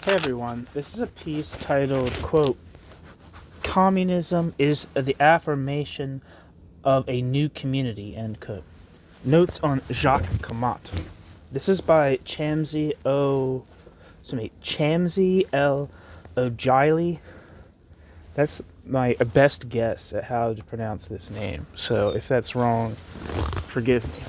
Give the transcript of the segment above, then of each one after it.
Hey everyone, this is a piece titled, quote, Communism is the affirmation of a new community, end quote. Notes on Jacques Camatte. This is by Chamsy el-Ojeili. That's my best guess at how to pronounce this name, so if that's wrong, forgive me.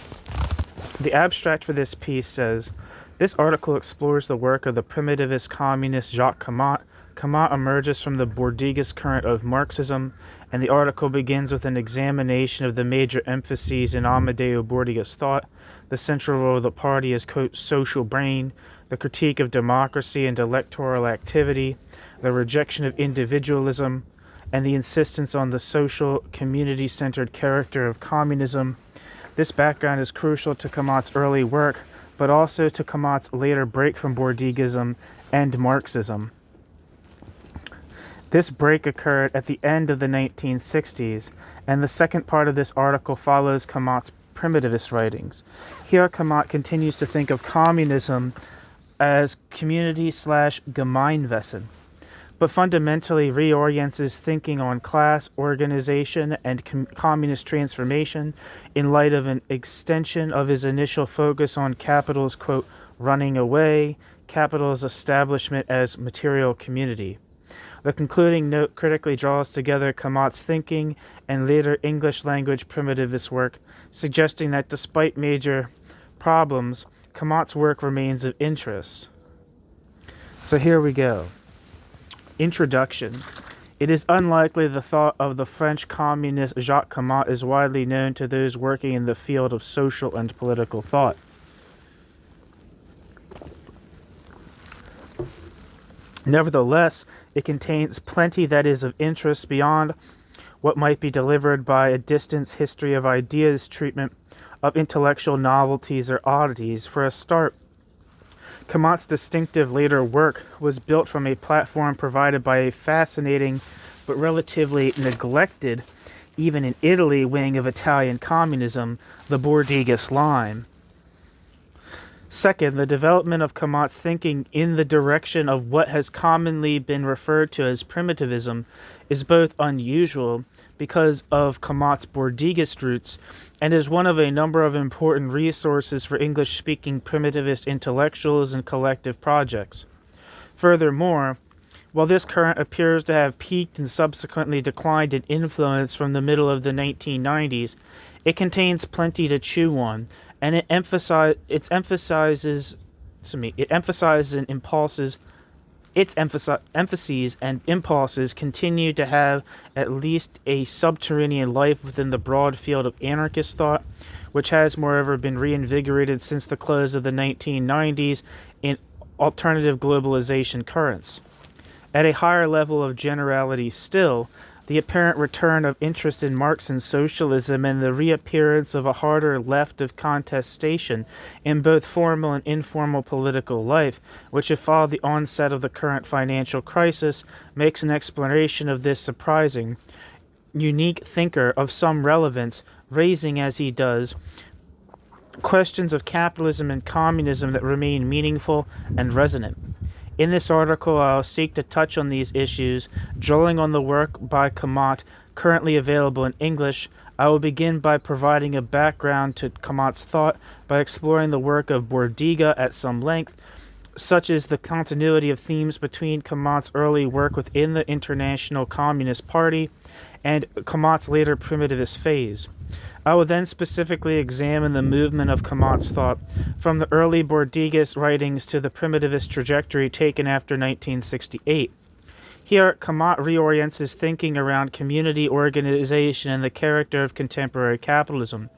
The abstract for this piece says, this article explores the work of the primitivist communist Jacques Camatte. Camatte emerges from the Bourdieuist current of Marxism, and the article begins with an examination of the major emphases in Amadeo Bourdieu's thought, the central role of the party as, quote, social brain, the critique of democracy and electoral activity, the rejection of individualism, and the insistence on the social, community-centered character of communism. This background is crucial to Camatte's early work, but also to Camatte's later break from Bourdieuism and Marxism. This break occurred at the end of the 1960s, and the second part of this article follows Camatte's primitivist writings. Here, Camatte continues to think of communism as community/Gemeinwesen, but fundamentally reorients his thinking on class organization and communist transformation in light of an extension of his initial focus on capital's, quote, running away, capital's establishment as material community. The concluding note critically draws together Camatte's thinking and later English language primitivist work, suggesting that despite major problems, Camatte's work remains of interest. So here we go. Introduction. It is unlikely the thought of the French communist Jacques Camatte is widely known to those working in the field of social and political thought. Nevertheless, it contains plenty that is of interest beyond what might be delivered by a distance history of ideas treatment of intellectual novelties or oddities. For a start, Camatte's distinctive later work was built from a platform provided by a fascinating but relatively neglected, even in Italy, wing of Italian communism, the Bourdieuist line. Second, the development of Camatte's thinking in the direction of what has commonly been referred to as primitivism is both unusual because of Camatte's Bourdieuist roots and is one of a number of important resources for English-speaking primitivist intellectuals and collective projects. Furthermore, while this current appears to have peaked and subsequently declined in influence from the middle of the 1990s, it contains plenty to chew on, and its emphases and impulses continue to have at least a subterranean life within the broad field of anarchist thought, which has moreover been reinvigorated since the close of the 1990s in alternative globalization currents. At a higher level of generality still, the apparent return of interest in Marxian socialism and the reappearance of a harder left of contestation in both formal and informal political life, which have followed the onset of the current financial crisis, makes an exploration of this surprising, unique thinker of some relevance, raising, as he does, questions of capitalism and communism that remain meaningful and resonant. In this article, I'll seek to touch on these issues, drawing on the work by Camatte currently available in English. I will begin by providing a background to Camatte's thought by exploring the work of Bourdieu at some length, such as the continuity of themes between Camatte's early work within the International Communist Party and Camatte's later primitivist phase. I will then specifically examine the movement of Camatte's thought from the early Bourdieuist writings to the primitivist trajectory taken after 1968. Here, Camatte reorients his thinking around community organization and the character of contemporary capitalism,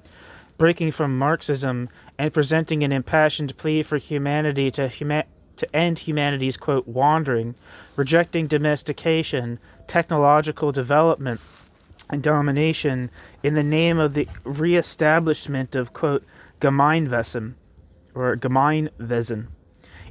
breaking from Marxism and presenting an impassioned plea for humanity to end humanity's, quote, wandering, rejecting domestication, technological development, and domination in the name of the re-establishment of, quote, Gemeinwesen, or Gemeinwesen.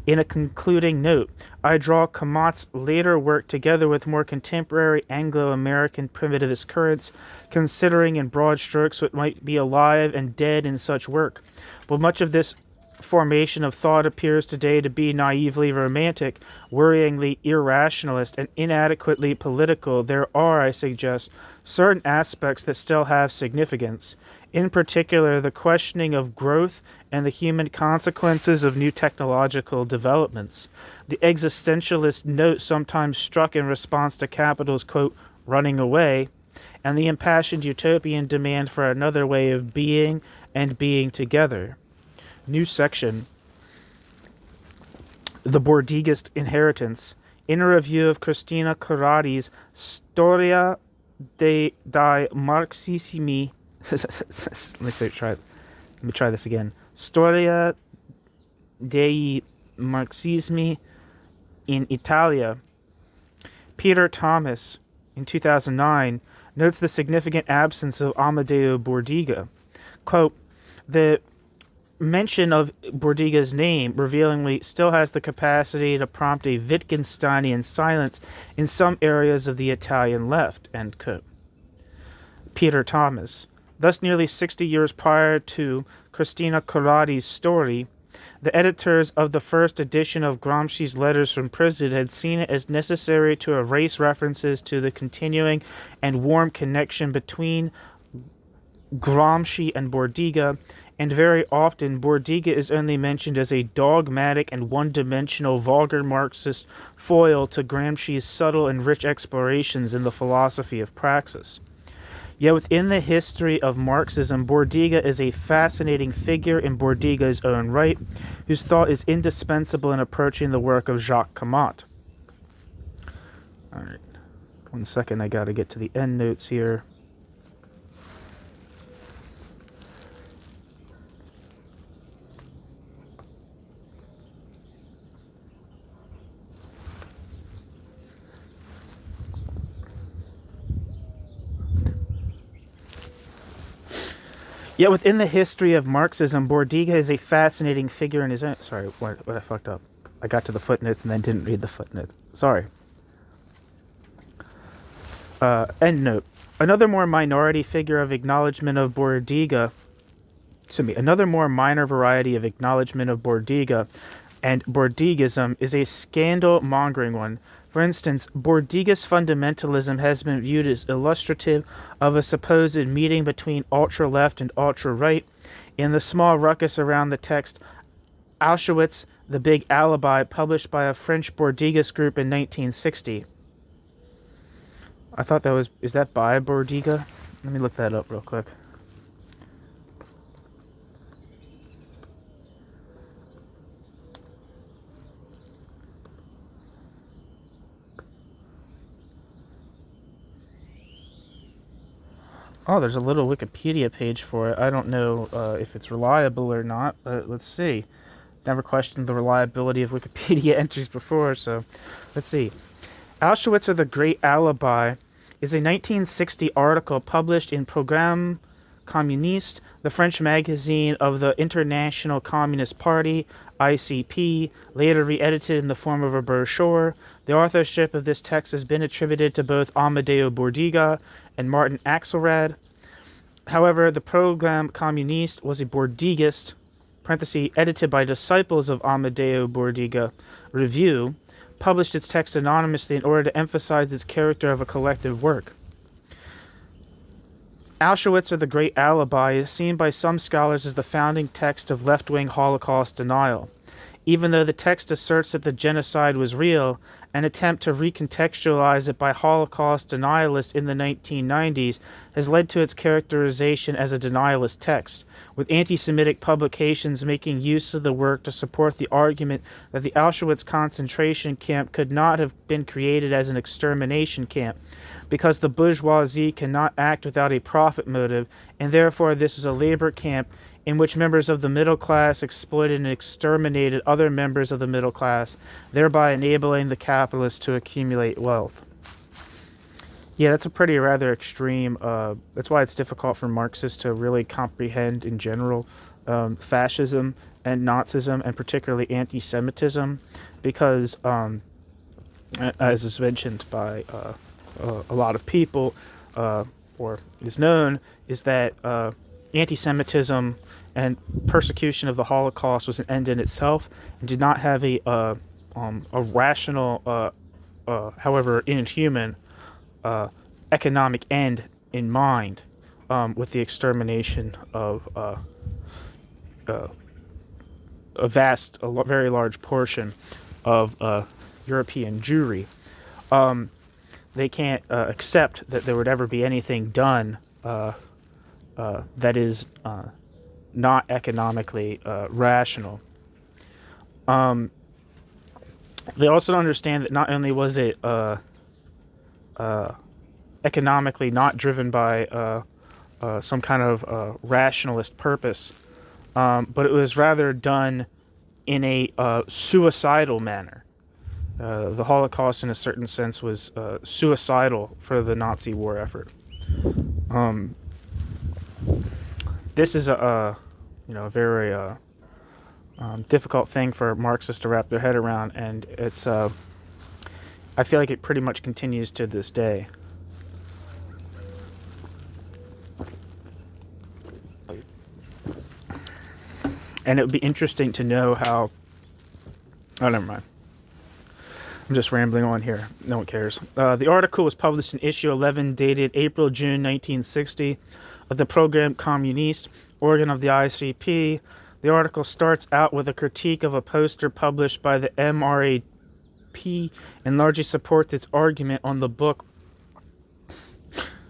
In a concluding note, I draw Camatte's later work together with more contemporary Anglo-American primitivist currents, considering in broad strokes what might be alive and dead in such work. While much of this formation of thought appears today to be naively romantic, worryingly irrationalist, and inadequately political, there are, I suggest, certain aspects that still have significance. In particular, the questioning of growth and the human consequences of new technological developments. The existentialist note sometimes struck in response to capital's, quote, running away, and the impassioned utopian demand for another way of being and being together. New section. The Bordigist Inheritance. In a review of Cristina Caratti's Storia dei Marxismi. Let me try this again. Storia dei Marxismi in Italia. Peter Thomas, in 2009, notes the significant absence of Amadeo Bordiga. Quote, the mention of Bordiga's name revealingly still has the capacity to prompt a Wittgensteinian silence in some areas of the Italian left, end quote. Peter Thomas. Thus, nearly 60 years prior to Cristina Caratti's story, the editors of the first edition of Gramsci's Letters from Prison had seen it as necessary to erase references to the continuing and warm connection between Gramsci and Bordiga, and very often Bordiga is only mentioned as a dogmatic and one-dimensional vulgar Marxist foil to Gramsci's subtle and rich explorations in the philosophy of praxis. Yet within the history of Marxism, Bordiga is a fascinating figure in Bordiga's own right, whose thought is indispensable in approaching the work of Jacques Camatte. Alright, 1 second, I gotta get to the end notes here. Yet within the history of Marxism, Bordiga is a fascinating figure in his own... Sorry, what I fucked up. I got to the footnotes and then didn't read the footnotes. Sorry. End note. Another more minority figure of acknowledgement of Bordiga... Another more minor variety of acknowledgement of Bordiga and Bordigism is a scandal-mongering one. For instance, Bordiga's fundamentalism has been viewed as illustrative of a supposed meeting between ultra-left and ultra-right in the small ruckus around the text Auschwitz, the Big Alibi, published by a French Bordigist group in 1960. I thought that was... Is that by Bordiga? Let me look that up real quick. Oh, there's a little Wikipedia page for it. I don't know if it's reliable or not, but let's see. Never questioned the reliability of Wikipedia entries before, so let's see. Auschwitz or the Great Alibi is a 1960 article published in Programme Communiste, the French magazine of the International Communist Party, ICP, later re-edited in the form of a brochure. The authorship of this text has been attributed to both Amadeo Bordiga and Martin Axelrad. However, the Programme Communiste was a Bordigist, edited by disciples of Amadeo Bordiga, review, published its text anonymously in order to emphasize its character of a collective work. Auschwitz or the Great Alibi is seen by some scholars as the founding text of left-wing Holocaust denial. Even though the text asserts that the genocide was real, an attempt to recontextualize it by Holocaust denialists in the 1990s has led to its characterization as a denialist text, with anti-Semitic publications making use of the work to support the argument that the Auschwitz concentration camp could not have been created as an extermination camp, because the bourgeoisie cannot act without a profit motive, and therefore this was a labor camp in which members of the middle class exploited and exterminated other members of the middle class, thereby enabling the capitalists to accumulate wealth. Yeah, that's a pretty rather extreme, that's why it's difficult for Marxists to really comprehend in general fascism and Nazism, and particularly anti-Semitism, because, as is mentioned by a lot of people, or is known, is that anti-Semitism and persecution of the Holocaust was an end in itself, and did not have a rational, however inhuman, economic end in mind, with the extermination of a very large portion of European Jewry. They can't accept that there would ever be anything done that is not economically rational. They also don't understand that not only was it economically not driven by some kind of rationalist purpose, but it was rather done in a suicidal manner. The Holocaust, in a certain sense, was suicidal for the Nazi war effort. This is a very difficult thing for Marxists to wrap their head around, and it's I feel like it pretty much continues to this day. And it would be interesting to know how. Oh, never mind. I'm just rambling on here. No one cares. The article was published in issue 11, dated April-June 1960, of the Programme Communiste, organ of the ICP. The article starts out with a critique of a poster published by the MRAP and largely supports its argument on the book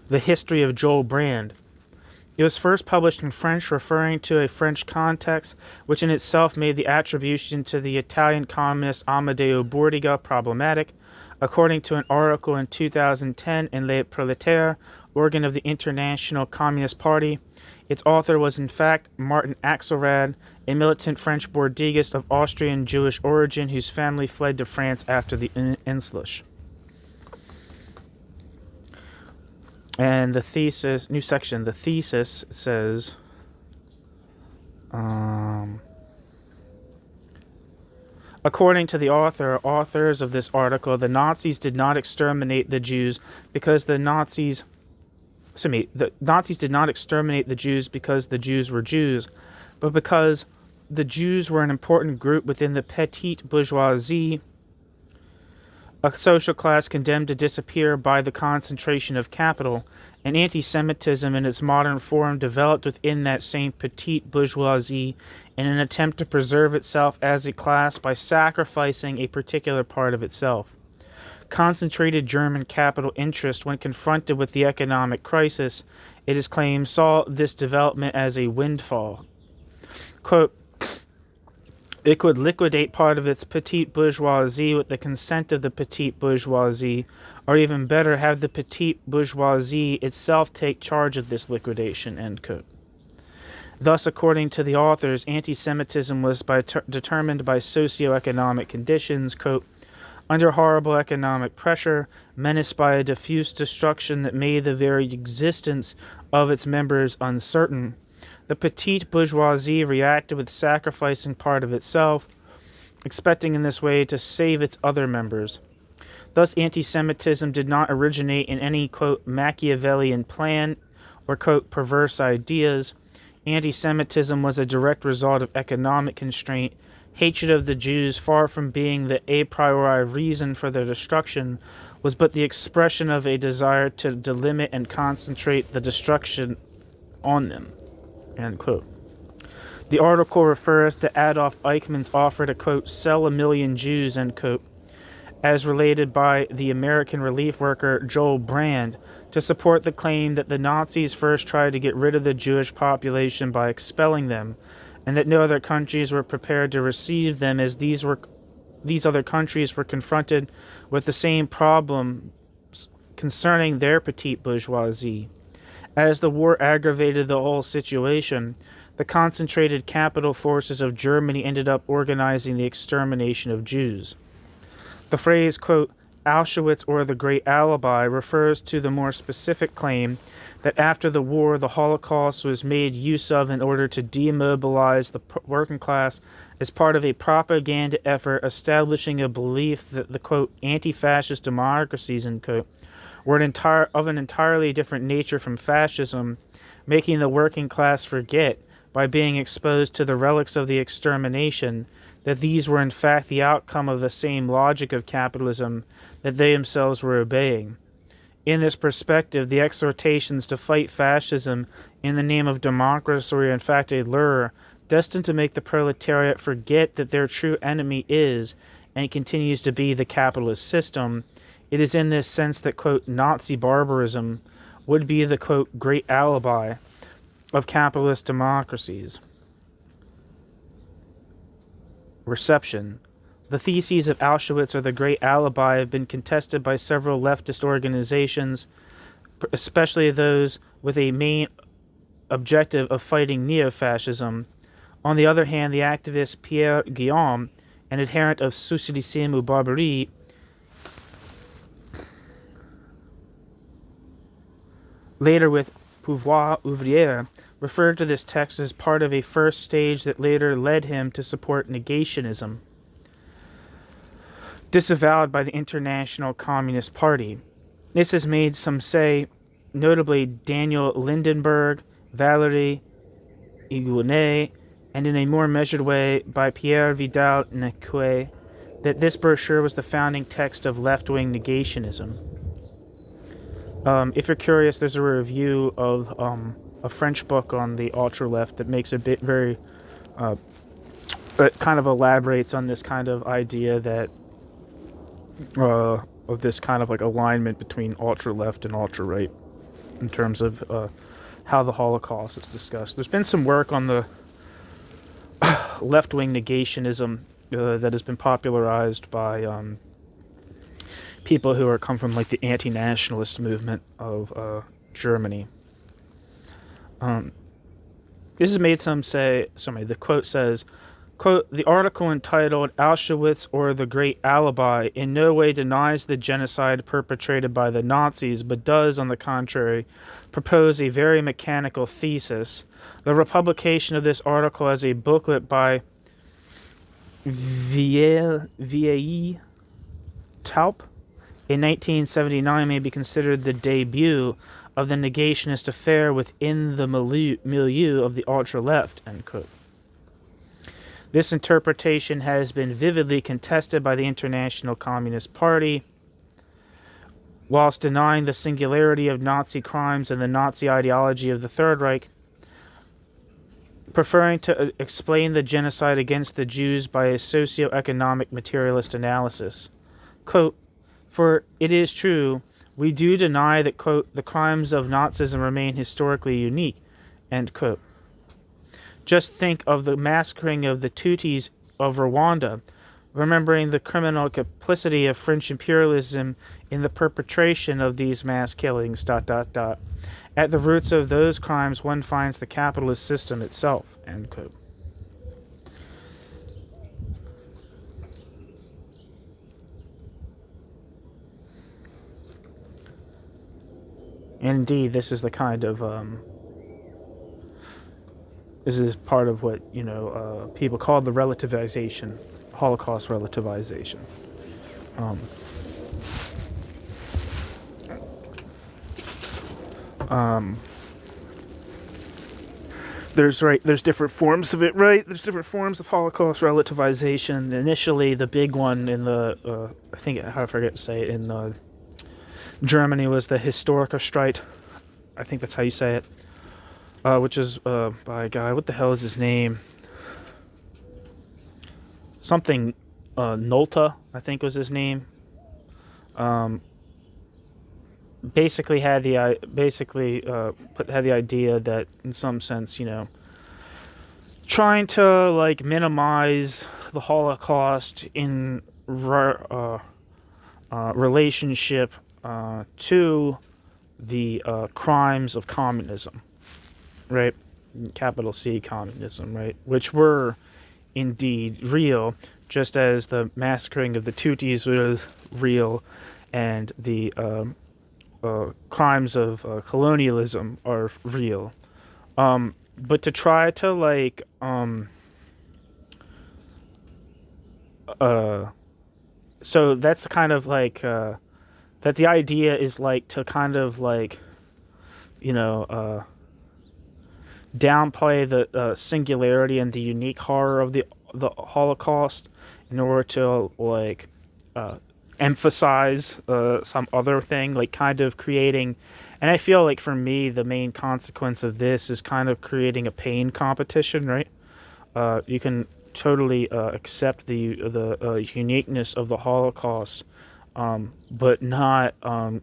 The History of Joel Brand. It was first published in French, referring to a French context, which in itself made the attribution to the Italian communist Amadeo Bordiga problematic. According to an article in 2010 in Le Prolétaire, organ of the International Communist Party, its author was in fact Martin Axelrad, a militant French Bordigist of Austrian Jewish origin whose family fled to France after the Anschluss. And the thesis, new section, the thesis says, according to the authors of this article, the Nazis did not exterminate the Jews because the Nazis did not exterminate the Jews because the Jews were Jews, but because the Jews were an important group within the petite bourgeoisie, a social class condemned to disappear by the concentration of capital, and anti-Semitism in its modern form developed within that same petite bourgeoisie in an attempt to preserve itself as a class by sacrificing a particular part of itself. Concentrated German capital interest, when confronted with the economic crisis, it is claimed, saw this development as a windfall. Quote, it could liquidate part of its petite bourgeoisie with the consent of the petite bourgeoisie, or even better, have the petite bourgeoisie itself take charge of this liquidation, end quote. Thus, according to the authors, anti-Semitism was determined by socioeconomic conditions, quote, under horrible economic pressure, menaced by a diffuse destruction that made the very existence of its members uncertain. The petite bourgeoisie reacted with sacrificing part of itself, expecting in this way to save its other members. Thus, anti-Semitism did not originate in any, quote, Machiavellian plan or, quote, perverse ideas. Anti-Semitism was a direct result of economic constraint. Hatred of the Jews, far from being the a priori reason for their destruction, was but the expression of a desire to delimit and concentrate the destruction on them. End quote. The article refers to Adolf Eichmann's offer to, quote, sell 1 million Jews, end quote, as related by the American relief worker Joel Brand, to support the claim that the Nazis first tried to get rid of the Jewish population by expelling them, and that no other countries were prepared to receive them, as these other countries were confronted with the same problems concerning their petite bourgeoisie. As the war aggravated the whole situation, the concentrated capital forces of Germany ended up organizing the extermination of Jews. The phrase, quote, Auschwitz or the Great Alibi refers to the more specific claim that after the war, the Holocaust was made use of in order to demobilize the working class as part of a propaganda effort establishing a belief that the, quote, anti-fascist democracies, end quote, were of an entirely different nature from fascism, making the working class forget, by being exposed to the relics of the extermination, that these were in fact the outcome of the same logic of capitalism that they themselves were obeying. In this perspective, the exhortations to fight fascism in the name of democracy are in fact a lure destined to make the proletariat forget that their true enemy is and continues to be the capitalist system. It is in this sense that, quote, Nazi barbarism would be the, quote, great alibi of capitalist democracies. Reception. The theses of Auschwitz or the great alibi have been contested by several leftist organizations, especially those with a main objective of fighting neo-fascism. On the other hand, the activist Pierre Guillaume, an adherent of Socialisme ou Barbarie, later with Pouvoir Ouvrier, referred to this text as part of a first stage that later led him to support negationism, disavowed by the International Communist Party. This has made some say, notably Daniel Lindenberg, Valéry Igounet, and in a more measured way by Pierre Vidal-Naquet, that this brochure was the founding text of left-wing negationism. If you're curious, there's a review of a French book on the ultra-left that makes a bit very, it kind of elaborates on this kind of idea that, of this kind of like alignment between ultra-left and ultra-right in terms of how the Holocaust is discussed. There's been some work on the left-wing negationism that has been popularized by people who are come from like the anti-nationalist movement of Germany. This has made some say, the quote says, quote, the article entitled Auschwitz or the Great Alibi in no way denies the genocide perpetrated by the Nazis, but does, on the contrary, propose a very mechanical thesis. The republication of this article as a booklet by Vieilly Taup in 1979 may be considered the debut of the negationist affair within the milieu of the ultra-left, end quote. This interpretation has been vividly contested by the International Communist Party, whilst denying the singularity of Nazi crimes and the Nazi ideology of the Third Reich, preferring to explain the genocide against the Jews by a socio-economic materialist analysis. Quote, for it is true, we do deny that, quote, the crimes of Nazism remain historically unique, end quote. Just think of the massacring of the Tutsis of Rwanda, remembering the criminal complicity of French imperialism in the perpetration of these mass killings, ... At the roots of those crimes, one finds the capitalist system itself, end quote. Indeed, this is the kind of, this is part of what, people call the relativization, Holocaust relativization. There's different forms of it, right? There's different forms of Holocaust relativization. Initially, the big one in the, I forget to say it, in Germany was the Historikerstreit. I think that's how you say it. Which is by a guy, what the hell is his name? Something Nolta, I think was his name. Basically had the idea that in some sense, trying to like minimize the Holocaust in relationship to the crimes of communism, right? Capital C communism, right? Which were indeed real, just as the massacring of the Tutsis was real, and the crimes of colonialism are real. But to try to like so that's kind of like that the idea is like to kind of like downplay the singularity and the unique horror of the Holocaust in order to like emphasize some other thing, like kind of creating. And I feel like for me, the main consequence of this is kind of creating a pain competition, right? You can totally accept the uniqueness of the Holocaust, but not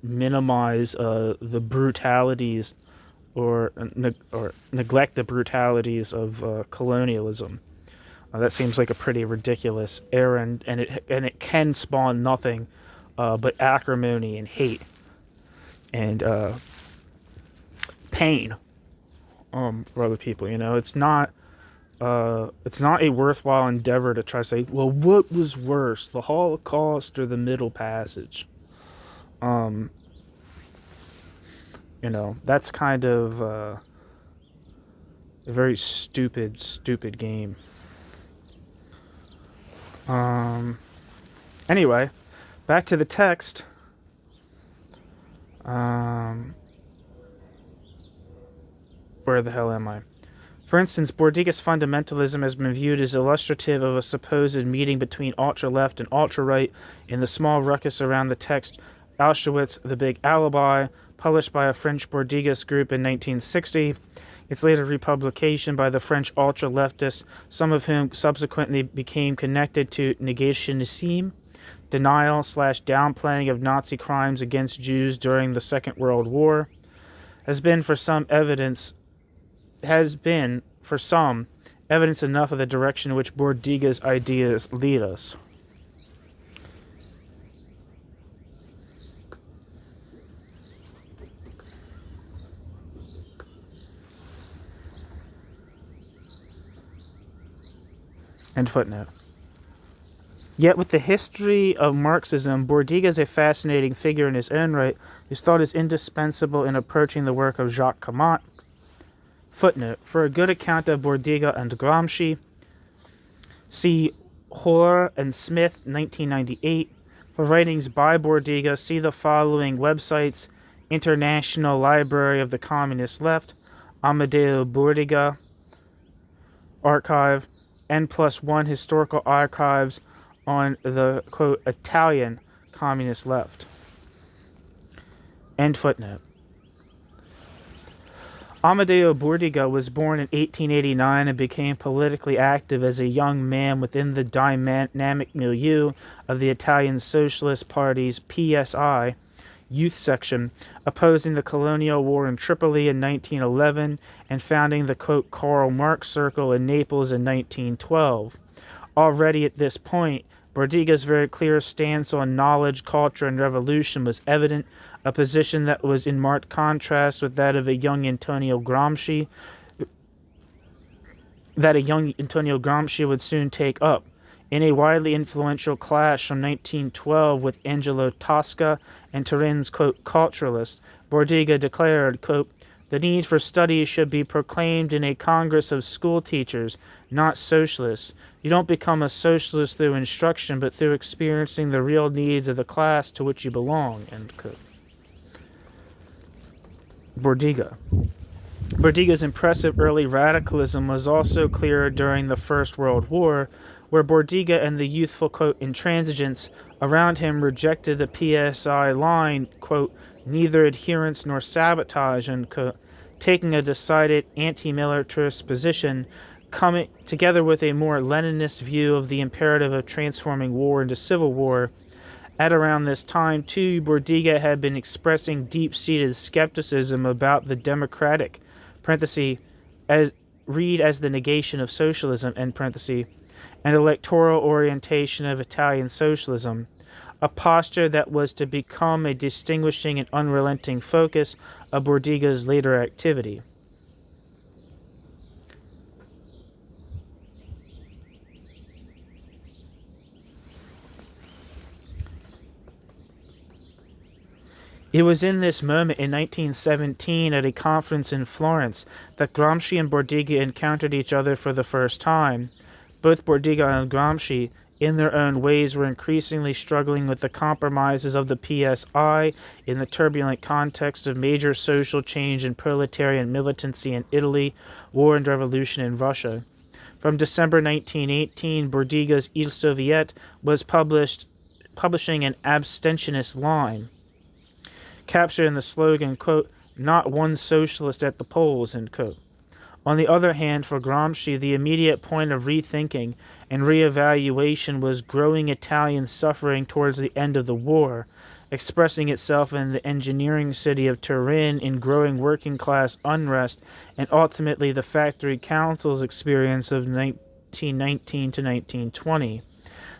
minimize the brutalities or neglect the brutalities of colonialism. That seems like a pretty ridiculous errand, and it can spawn nothing but acrimony and hate and pain for other people. You know, it's not a worthwhile endeavor to try to say, well, what was worse, the Holocaust or the Middle Passage? You know, that's kind of a very stupid game. Anyway, back to the text. Where the hell am I? For instance, Bourdiga's fundamentalism has been viewed as illustrative of a supposed meeting between ultra-left and ultra-right in the small ruckus around the text Auschwitz, the Big Alibi, published by a French Bourdigist group in 1960. Its later republication by the French ultra-leftists, some of whom subsequently became connected to negationism, denial/downplaying of Nazi crimes against Jews during the Second World War, has been for some evidence enough of the direction in which Bourdiga's ideas lead us. End footnote. Yet with the history of Marxism, Bourdiga is a fascinating figure in his own right, whose thought is indispensable in approaching the work of Jacques Camatte. Footnote. For a good account of Bourdiga and Gramsci, see Hoare and Smith, 1998. For writings by Bourdiga, see the following websites: International Library of the Communist Left, Amadeo Bourdiga Archive, N+1 Historical Archives on the, quote, Italian Communist Left. End footnote. Amadeo Bourdiga was born in 1889 and became politically active as a young man within the dynamic milieu of the Italian Socialist Party's PSI youth section, opposing the colonial war in Tripoli in 1911 and founding the, quote, Karl Marx Circle in Naples in 1912. Already at this point, Bourdiga's very clear stance on knowledge, culture, and revolution was evident, a position that was in marked contrast with that of a young Antonio Gramsci, would soon take up. In a widely influential clash from 1912 with Angelo Tosca and Turin's, quote, culturalist, Bourdiga declared, quote, the need for study should be proclaimed in a congress of school teachers, not socialists. You don't become a socialist through instruction, but through experiencing the real needs of the class to which you belong, end quote. Bourdiga's impressive early radicalism was also clear during the First World War, where Bourdiga and the youthful, quote, intransigents around him rejected the PSI line, quote, neither adherence nor sabotage, end quote, taking a decided anti-militarist position, coming together with a more Leninist view of the imperative of transforming war into civil war. At around this time, too, Bourdiga had been expressing deep-seated skepticism about the democratic, as read as the negation of socialism, end parenthesis, and electoral orientation of Italian socialism, a posture that was to become a distinguishing and unrelenting focus of Bourdiga's later activity. It was in this moment in 1917 at a conference in Florence that Gramsci and Bourdiga encountered each other for the first time. Both Bourdiga and Gramsci in their own ways, were increasingly struggling with the compromises of the PSI in the turbulent context of major social change and proletarian militancy in Italy, war and revolution in Russia. From December 1918, Bordiga's Il Soviet was publishing an abstentionist line, capturing the slogan, quote, "Not one socialist at the polls," end quote. On the other hand, for Gramsci, the immediate point of rethinking and reevaluation was growing Italian suffering towards the end of the war, expressing itself in the engineering city of Turin in growing working-class unrest and ultimately the factory council's experience of 1919 to 1920.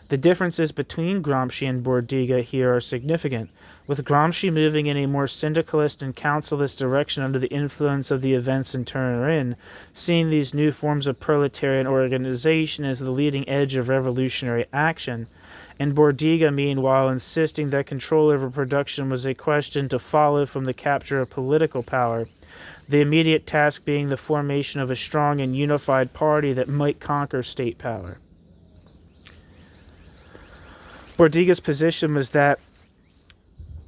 The differences between Gramsci and Bordiga here are significant, with Gramsci moving in a more syndicalist and councilist direction under the influence of the events in Turin, seeing these new forms of proletarian organization as the leading edge of revolutionary action, and Bordiga, meanwhile, insisting that control over production was a question to follow from the capture of political power, the immediate task being the formation of a strong and unified party that might conquer state power. Bordiga's position was that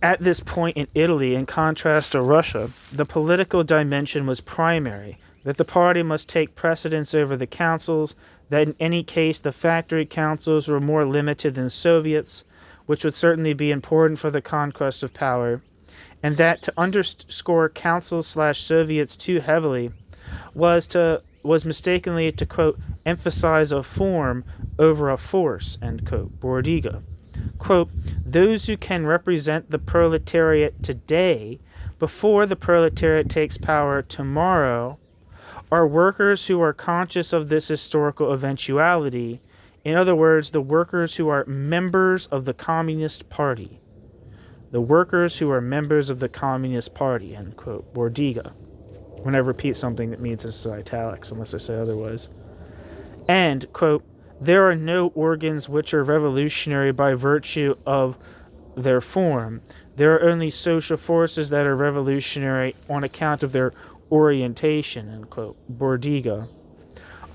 at this point in Italy, in contrast to Russia, the political dimension was primary, that the party must take precedence over the councils, that in any case the factory councils were more limited than Soviets, which would certainly be important for the conquest of power, and that to underscore councils/Soviets too heavily was mistakenly to, quote, emphasize a form over a force, end quote, Bordiga. Quote, "Those who can represent the proletariat today, before the proletariat takes power tomorrow, are workers who are conscious of this historical eventuality. In other words, the workers who are members of the Communist Party." The workers who are members of the Communist Party, end quote, Bordiga. When I repeat something, that means it's italics, unless I say otherwise. And, quote, "There are no organs which are revolutionary by virtue of their form. There are only social forces that are revolutionary on account of their orientation," end quote, Bordiga.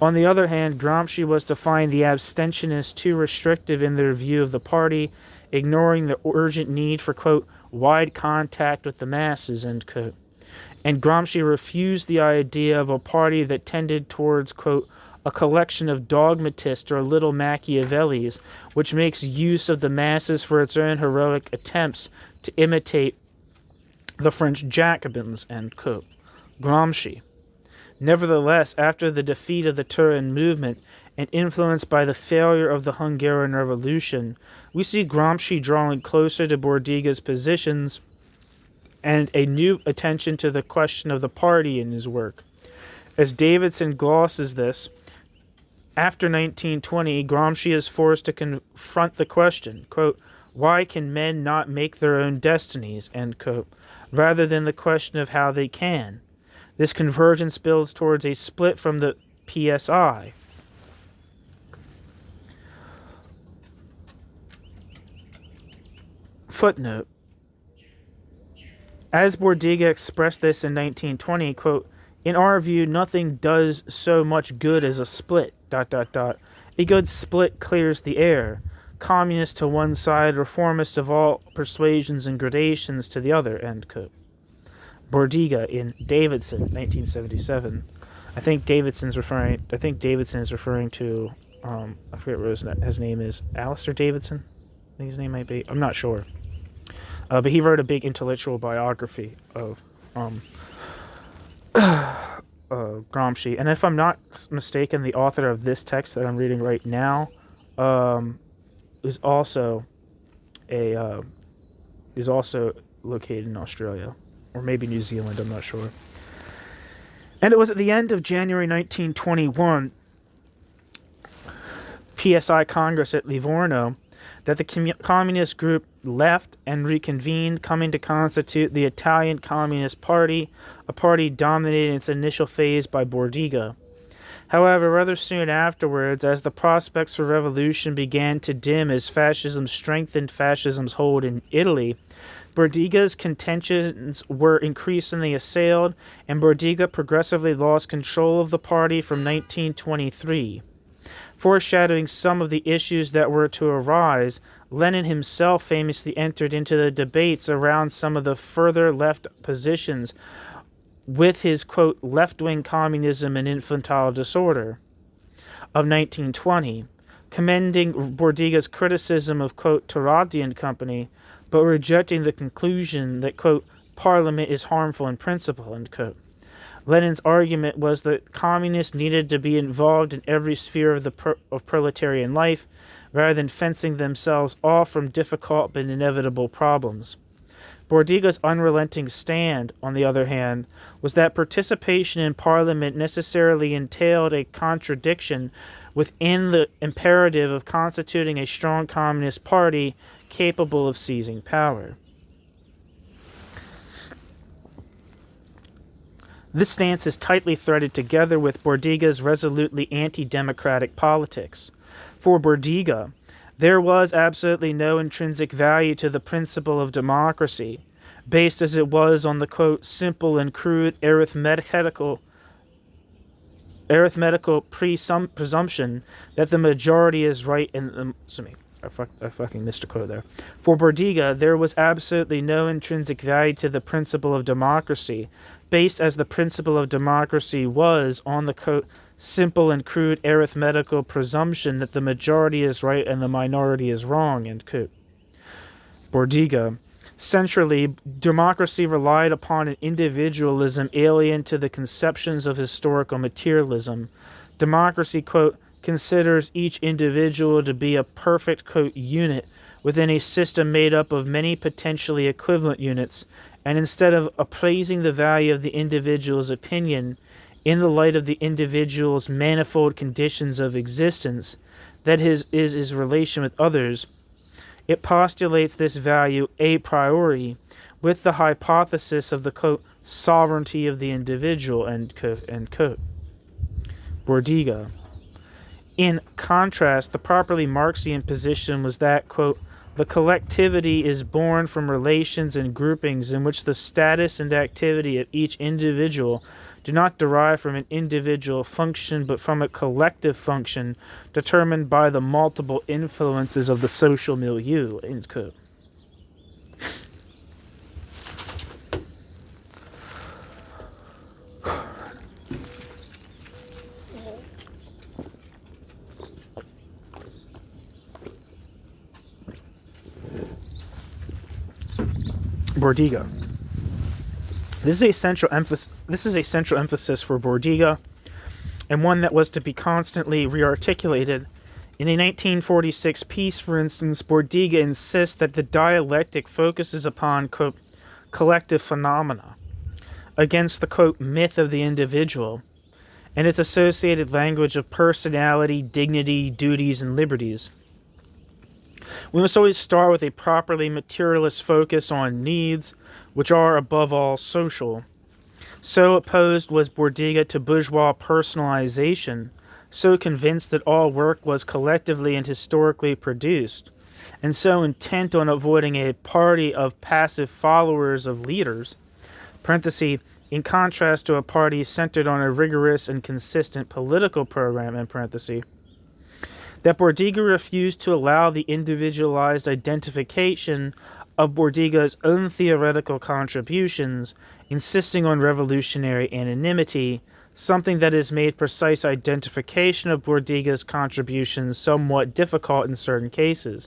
On the other hand, Gramsci was to find the abstentionists too restrictive in their view of the party, ignoring the urgent need for, quote, "wide contact with the masses," end quote. And Gramsci refused the idea of a party that tended towards, quote, "a collection of dogmatists or little Machiavellis, which makes use of the masses for its own heroic attempts to imitate the French Jacobins," end quote, Gramsci. Nevertheless, after the defeat of the Turin movement and influenced by the failure of the Hungarian Revolution, we see Gramsci drawing closer to Bordiga's positions and a new attention to the question of the party in his work. As Davidson glosses this, after 1920, Gramsci is forced to confront the question, quote, "Why can men not make their own destinies," end quote, rather than the question of how they can. This convergence builds towards a split from the PSI. Footnote. As Bordiga expressed this in 1920, quote, "In our view, nothing does so much good as a split, ... A good split clears the air. Communists to one side, reformists of all persuasions and gradations to the other," end quote. Bordiga in Davidson, 1977. I think Davidson is referring to, I forget what his name is, Alistair Davidson? I think his name might be. I'm not sure. But he wrote a big intellectual biography of Gramsci. And if I'm not mistaken, the author of this text that I'm reading right now is also located in Australia. Or maybe New Zealand, I'm not sure. And it was at the end of January 1921, PSI Congress at Livorno, that the communist group left and reconvened, coming to constitute the Italian Communist Party, a party dominated in its initial phase by Bordiga. However, rather soon afterwards, as the prospects for revolution began to dim as fascism strengthened fascism's hold in Italy, Bordiga's contentions were increasingly assailed, and Bordiga progressively lost control of the party from 1923. Foreshadowing some of the issues that were to arise, Lenin himself famously entered into the debates around some of the further left positions with his, quote, left-wing communism and infantile disorder of 1920, commending Bordiga's criticism of, quote, Torati and Company, but rejecting the conclusion that, quote, Parliament is harmful in principle, end quote. Lenin's argument was that communists needed to be involved in every sphere of proletarian life, rather than fencing themselves off from difficult but inevitable problems. Bordiga's unrelenting stand, on the other hand, was that participation in Parliament necessarily entailed a contradiction within the imperative of constituting a strong communist party capable of seizing power. This stance is tightly threaded together with Bordiga's resolutely anti-democratic politics. For Bordiga, there was absolutely no intrinsic value to the principle of democracy, based as it was on the, quote, simple and crude arithmetical presumption that the majority is right and I fucking missed a quote there. For Bordiga, there was absolutely no intrinsic value to the principle of democracy, based as the principle of democracy was on the, quote, simple and crude arithmetical presumption that the majority is right and the minority is wrong, end quote. Bordiga. Centrally, democracy relied upon an individualism alien to the conceptions of historical materialism. Democracy, quote, considers each individual to be a perfect, quote, unit within a system made up of many potentially equivalent units, and instead of appraising the value of the individual's opinion in the light of the individual's manifold conditions of existence, that is his relation with others, it postulates this value a priori with the hypothesis of the, quote, sovereignty of the individual, end quote, end quote. Bordiga. In contrast, the properly Marxian position was that, quote, the collectivity is born from relations and groupings in which the status and activity of each individual do not derive from an individual function but from a collective function determined by the multiple influences of the social milieu, end quote. Bordiga. This is a central emphasis for Bordiga, and one that was to be constantly rearticulated. In a 1946 piece, for instance, Bordiga insists that the dialectic focuses upon, quote, collective phenomena, against the, quote, myth of the individual, and its associated language of personality, dignity, duties, and liberties. We must always start with a properly materialist focus on needs, which are above all social. So opposed was Bordiga to bourgeois personalization, so convinced that all work was collectively and historically produced, and so intent on avoiding a party of passive followers of leaders, parenthesis, in contrast to a party centered on a rigorous and consistent political program, in parenthesis, that Bordiga refused to allow the individualized identification of Bordiga's own theoretical contributions, insisting on revolutionary anonymity, something that has made precise identification of Bordiga's contributions somewhat difficult in certain cases.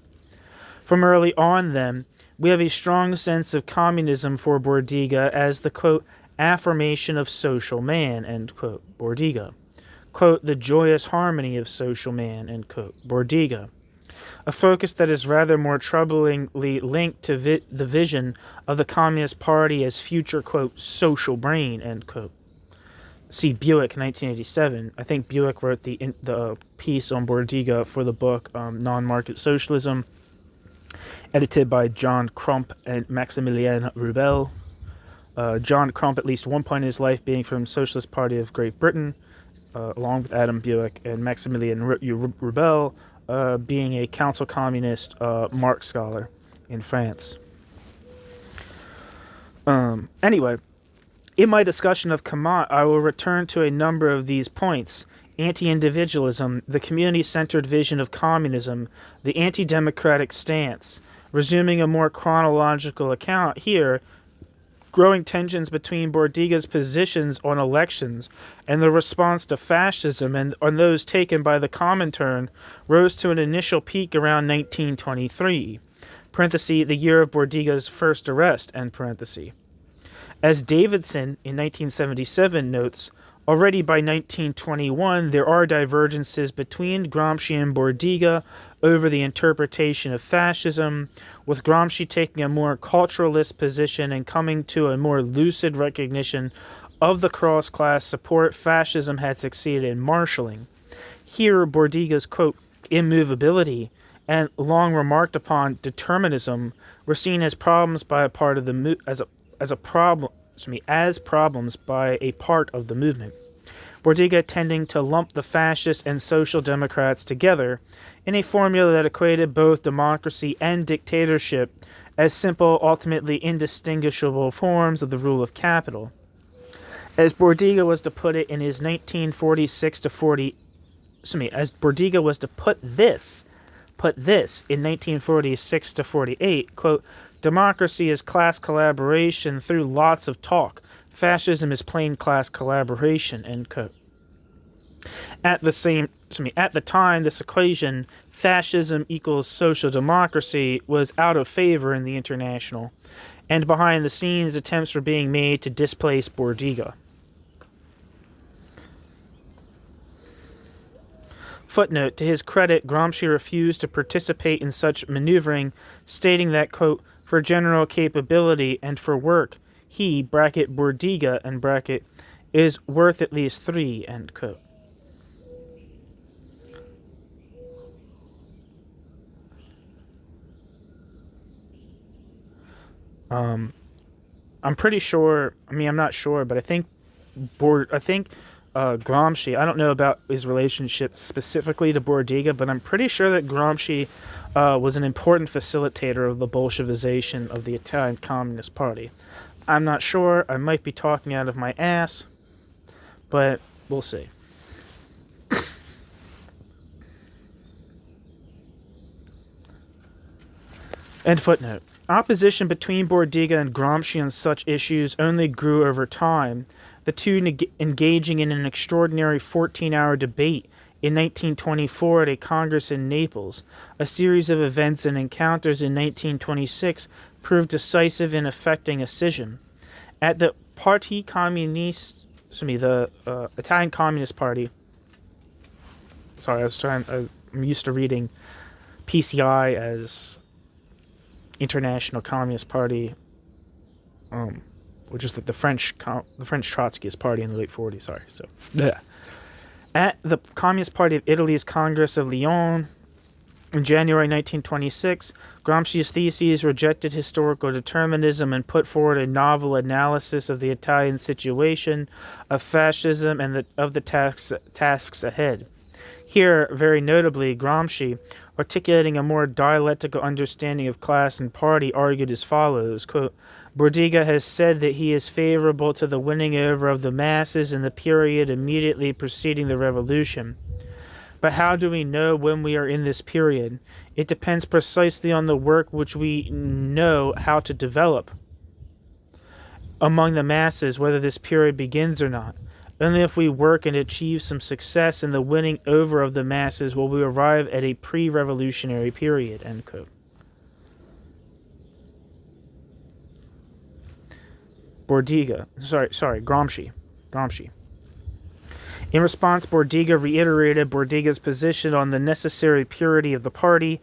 From early on, then, we have a strong sense of communism for Bordiga as the, quote, affirmation of social man, end quote, Bordiga. Quote, the joyous harmony of social man, end quote, Bordiga. A focus that is rather more troublingly linked to the vision of the Communist Party as future, quote, social brain, end quote. See Buick, 1987. I think Buick wrote the piece on Bordiga for the book Non-Market Socialism, edited by John Crump and Maximilien Rubel. John Crump, at least one point in his life, being from Socialist Party of Great Britain, along with Adam Buick, and Maximilien Rubel, being a council communist Marx scholar in France. Anyway, in my discussion of Camatte, I will return to a number of these points, anti-individualism, the community-centered vision of communism, the anti-democratic stance. Resuming a more chronological account here, growing tensions between Bordiga's positions on elections and the response to fascism and on those taken by the Comintern rose to an initial peak around 1923, the year of Bordiga's first arrest, As Davidson in 1977 notes, already by 1921 there are divergences between Gramsci and Bordiga over the interpretation of fascism, with Gramsci taking a more culturalist position and coming to a more lucid recognition of the cross-class support fascism had succeeded in marshalling. Here, Bordiga's, quote, immovability and long remarked upon determinism were seen as problems by a part of the as problems by a part of the movement. Bordiga tending to lump the fascists and social democrats together in a formula that equated both democracy and dictatorship as simple, ultimately indistinguishable forms of the rule of capital. As Bordiga was to put it in his 1946 to 40, as Bordiga was to put this in 1946 to 48, quote, democracy is class collaboration through lots of talk. Fascism is plain class collaboration, end quote. At the time, this equation, fascism equals social democracy, was out of favor in the International, and behind the scenes, attempts were being made to displace Bordiga. Footnote, to his credit, Gramsci refused to participate in such maneuvering, stating that, quote, for general capability and for work, he, bracket Bordiga, and bracket, is worth at least 3, end quote. I'm pretty sure, I'm not sure, but I think Gramsci, I don't know about his relationship specifically to Bordiga, but I'm pretty sure that Gramsci was an important facilitator of the Bolshevization of the Italian Communist Party. I'm not sure. I might be talking out of my ass, but we'll see. End footnote. Opposition between Bordiga and Gramsci on such issues only grew over time, the two engaging in an extraordinary 14-hour debate in 1924 at a congress in Naples. A series of events and encounters in 1926 proved decisive in effecting a scission. At the Parti Communiste, the Italian Communist Party. Sorry, I'm used to reading PCI as International Communist Party, which is the French Trotskyist Party in the late 40s. Sorry, so yeah. At the Communist Party of Italy's Congress of Lyon in January 1926, Gramsci's theses rejected historical determinism and put forward a novel analysis of the Italian situation, of fascism, and of the tasks ahead. Here, very notably, Gramsci, articulating a more dialectical understanding of class and party, argued as follows, quote, Bordiga has said that he is favorable to the winning over of the masses in the period immediately preceding the revolution. But how do we know when we are in this period? It depends precisely on the work which we know how to develop among the masses, whether this period begins or not. Only if we work and achieve some success in the winning over of the masses will we arrive at a pre-revolutionary period, end quote. Gramsci. In response, Bordiga reiterated Bordiga's position on the necessary purity of the party,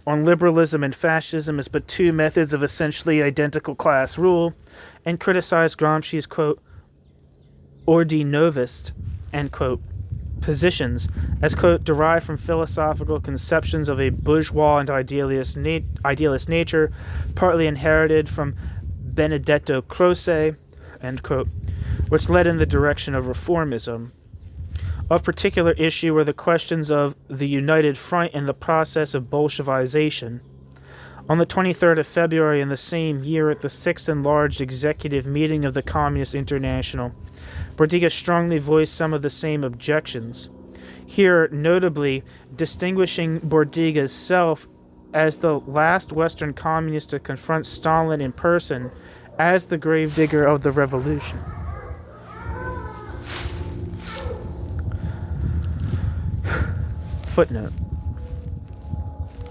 on liberalism and fascism as but two methods of essentially identical class rule, and criticized Gramsci's, quote, ordinovist, end quote, positions as, quote, derived from philosophical conceptions of a bourgeois and idealist nature, partly inherited from Benedetto Croce, end quote, which led in the direction of reformism. Of particular issue were the questions of the United Front and the process of Bolshevization. On the 23rd of February in the same year, at the sixth enlarged executive meeting of the Communist International, Bordiga strongly voiced some of the same objections. here notably distinguishing Bordiga's self as the last Western communist to confront Stalin in person as the gravedigger of the revolution. Footnote.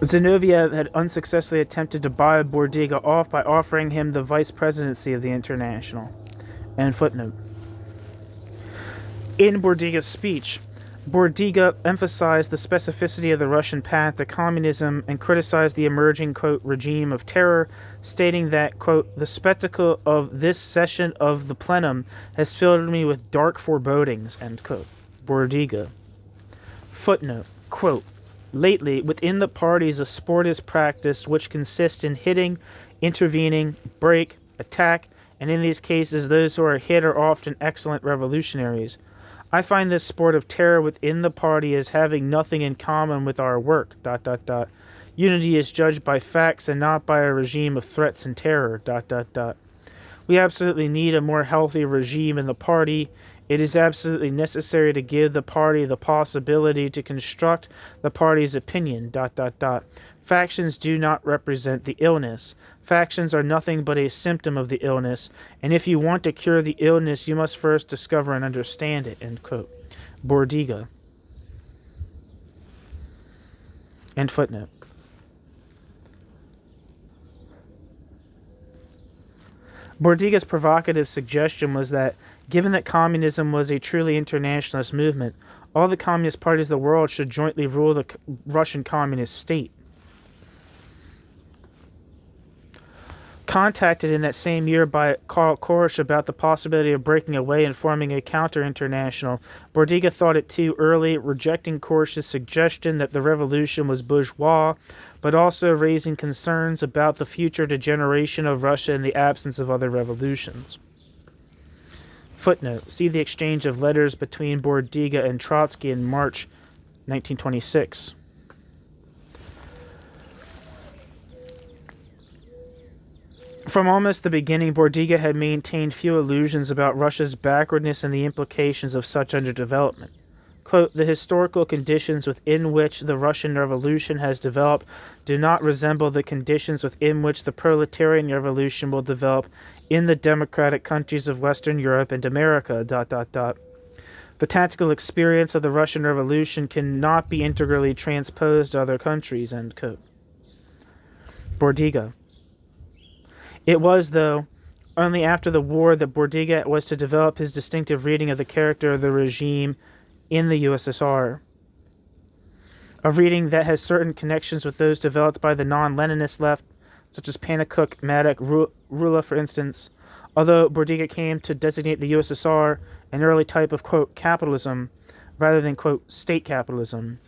Zinoviev had unsuccessfully attempted to buy Bordiga off by offering him the vice presidency of the International. And footnote. In Bordiga's speech, Bordiga emphasized the specificity of the Russian path to communism and criticized the emerging, quote, regime of terror, stating that, quote, the spectacle of this session of the plenum has filled me with dark forebodings, end quote. Bordiga. Footnote, quote, lately, within the parties a sport is practiced which consists in hitting, intervening, break, attack, and in these cases those who are hit are often excellent revolutionaries. I find this sport of terror within the party as having nothing in common with our work, ... Unity is judged by facts and not by a regime of threats and terror, ... We absolutely need a more healthy regime in the party. It is absolutely necessary to give the party the possibility to construct the party's opinion, ... Factions do not represent the illness. Factions are nothing but a symptom of the illness, and if you want to cure the illness, you must first discover and understand it, end quote. Bordiga. End footnote. Bordiga's provocative suggestion was that, given that communism was a truly internationalist movement, all the communist parties of the world should jointly rule the Russian communist state. Contacted in that same year by Karl Korsch about the possibility of breaking away and forming a counter-international, Bordiga thought it too early, rejecting Korsch's suggestion that the revolution was bourgeois, but also raising concerns about the future degeneration of Russia in the absence of other revolutions. Footnote. See the exchange of letters between Bordiga and Trotsky in March 1926. From almost the beginning, Bordiga had maintained few illusions about Russia's backwardness and the implications of such underdevelopment. Quote, the historical conditions within which the Russian Revolution has developed do not resemble the conditions within which the proletarian revolution will develop in the democratic countries of Western Europe and America, ... The tactical experience of the Russian Revolution cannot be integrally transposed to other countries, end quote. Bordiga. It was, though, only after the war that Bordiga was to develop his distinctive reading of the character of the regime in the USSR. A reading that has certain connections with those developed by the non-Leninist left, such as Pannekoek, Maddock, Rula, for instance, although Bordiga came to designate the USSR an early type of, quote, capitalism, rather than, quote, state capitalism.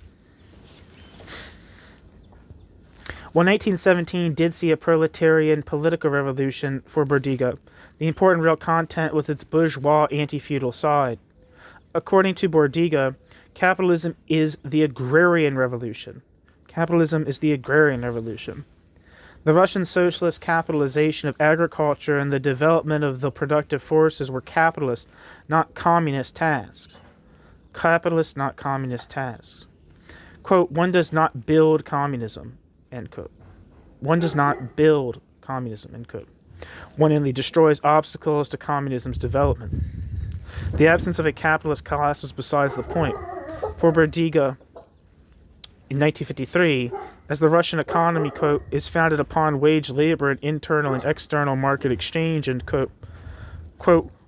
While 1917 did see a proletarian political revolution for Bordiga, the important real content was its bourgeois anti-feudal side. According to Bordiga, capitalism is the agrarian revolution. Capitalism is the agrarian revolution. The Russian socialist capitalization of agriculture and the development of the productive forces were capitalist, not communist tasks. Capitalist, not communist tasks. Quote, one does not build communism, end quote. One does not build communism, end quote. One only destroys obstacles to communism's development. The absence of a capitalist class was besides the point. For Bordiga, in 1953, as the Russian economy, quote, is founded upon wage labor and internal and external market exchange, and quote,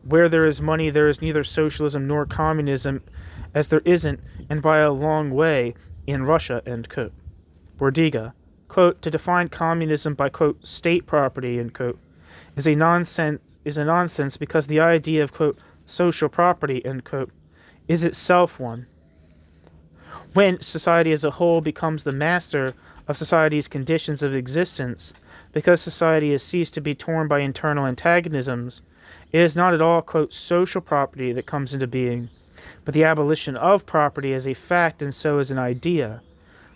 where there is money, there is neither socialism nor communism, as there isn't, and by a long way, in Russia, end quote. Bordiga, quote, to define communism by, quote, state property, end quote, is a nonsense because the idea of, quote, social property, end quote, is itself one. When society as a whole becomes the master of society's conditions of existence, because society has ceased to be torn by internal antagonisms, it is not at all, quote, social property that comes into being, but the abolition of property as a fact and so as an idea.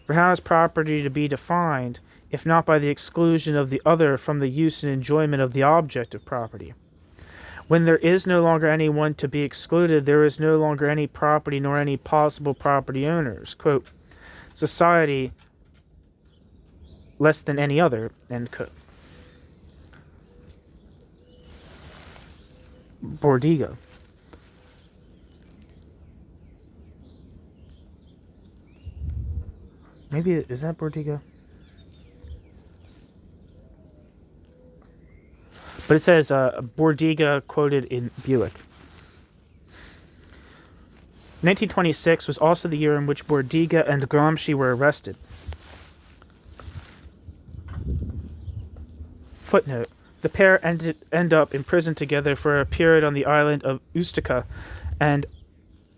For how is property to be defined, if not by the exclusion of the other from the use and enjoyment of the object of property? When there is no longer anyone to be excluded, there is no longer any property nor any possible property owners. Quote, society less than any other, end quote. Bordiga. Maybe, is that Bordiga? But it says Bordiga quoted in Buick. 1926 was also the year in which Bordiga and Gramsci were arrested. Footnote. The pair end up in prison together for a period on the island of Ustica, and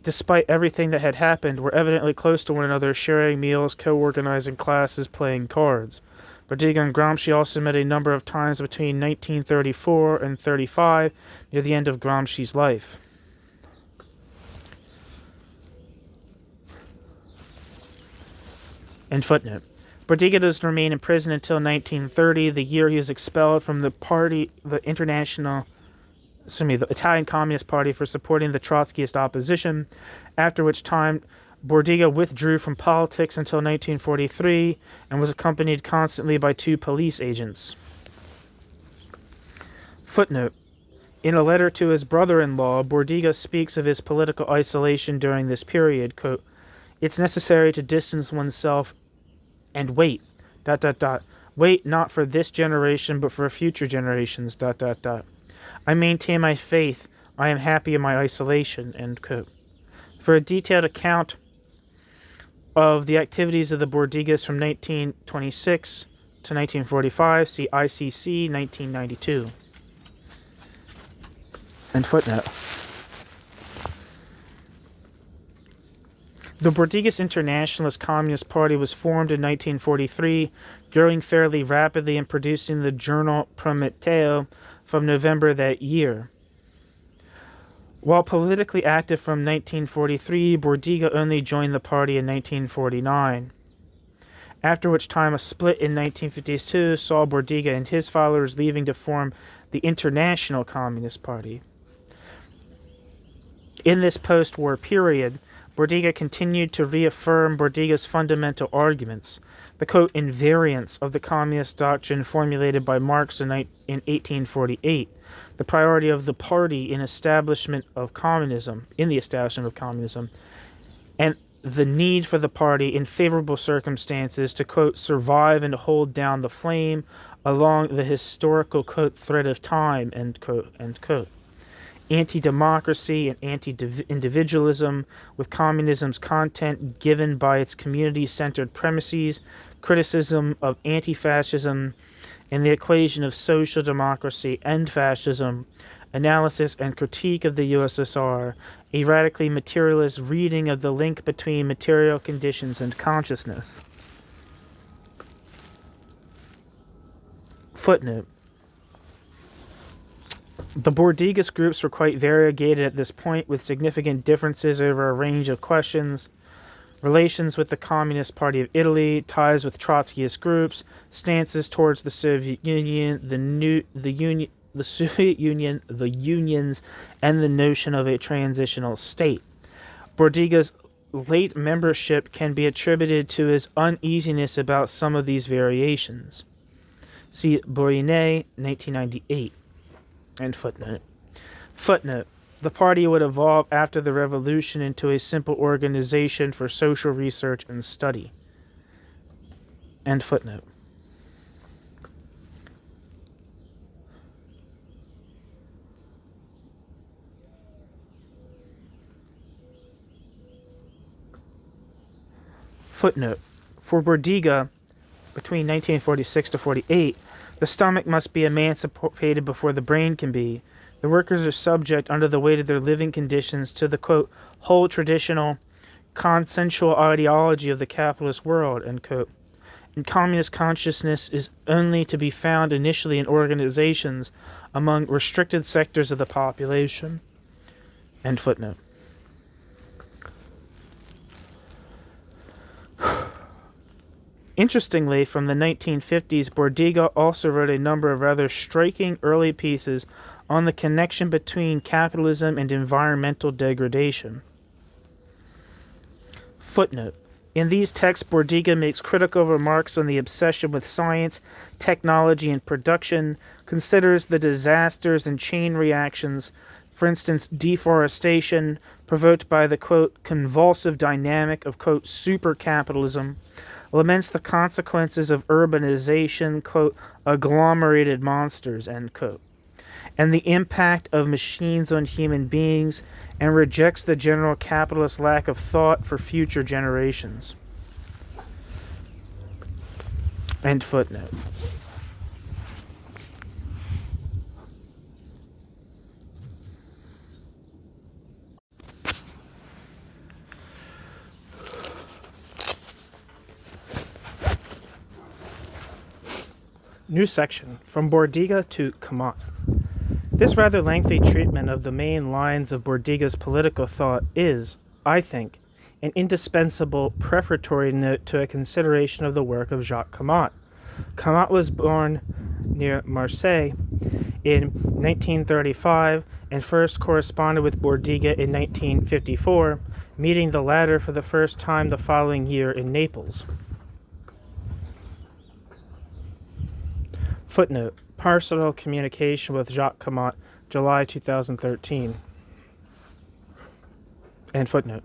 despite everything that had happened, were evidently close to one another, sharing meals, co-organizing classes, playing cards. Bordiga and Gramsci also met a number of times between 1934 and 35, near the end of Gramsci's life. End footnote. Bordiga does remain in prison until 1930, the year he was expelled from the Italian Communist Party for supporting the Trotskyist opposition, after which time Bordiga withdrew from politics until 1943 and was accompanied constantly by 2 police agents. Footnote. In a letter to his brother-in-law, Bordiga speaks of his political isolation during this period. Quote, it's necessary to distance oneself and wait, ... Wait not for this generation, but for future generations, ... I maintain my faith. I am happy in my isolation, end quote. For a detailed account of the activities of the Bordigas from 1926 to 1945, see ICC 1992. End footnote. The Bordigas Internationalist Communist Party was formed in 1943, growing fairly rapidly and producing the journal Prometeo from November that year. While politically active from 1943, Bordiga only joined the party in 1949. After which time a split in 1952 saw Bordiga and his followers leaving to form the International Communist Party. In this post-war period, Bordiga continued to reaffirm Bordiga's fundamental arguments, the quote invariance of the communist doctrine formulated by Marx in 1848, the priority of the party in the establishment of communism, and the need for the party in favorable circumstances to quote survive and hold down the flame along the historical quote thread of time, end quote. Anti-democracy and anti-individualism, with communism's content given by its community-centered premises, criticism of anti-fascism, and the equation of social democracy and fascism, analysis and critique of the USSR, a radically materialist reading of the link between material conditions and consciousness. Footnote. The Bordigas groups were quite variegated at this point, with significant differences over a range of questions: relations with the Communist Party of Italy, ties with Trotskyist groups, stances towards the Soviet Union, the Soviet Union, the unions, and the notion of a transitional state. Bordiga's late membership can be attributed to his uneasiness about some of these variations. See Bourrinet, 1998. End footnote. Footnote. The party would evolve after the revolution into a simple organization for social research and study. End footnote. Footnote. For Bordiga, between 1946 to 48, the stomach must be emancipated before the brain can be. The workers are subject, under the weight of their living conditions, to the, quote, whole traditional consensual ideology of the capitalist world, end quote. And communist consciousness is only to be found initially in organizations among restricted sectors of the population. End footnote. Interestingly, from the 1950s, Bordiga also wrote a number of rather striking early pieces on the connection between capitalism and environmental degradation. Footnote. In these texts, Bordiga makes critical remarks on the obsession with science, technology, and production, considers the disasters and chain reactions, for instance, deforestation, provoked by the, quote, convulsive dynamic of, quote, supercapitalism, laments the consequences of urbanization, quote, agglomerated monsters, end quote, and the impact of machines on human beings, and rejects the general capitalist lack of thought for future generations. End footnote. New section, from Bordiga to Camatte. This rather lengthy treatment of the main lines of Bordiga's political thought is, I think, an indispensable prefatory note to a consideration of the work of Jacques Camatte. Camatte was born near Marseille in 1935 and first corresponded with Bordiga in 1954, meeting the latter for the first time the following year in Naples. Footnote. Personal communication with Jacques Camatte, July 2013. End footnote.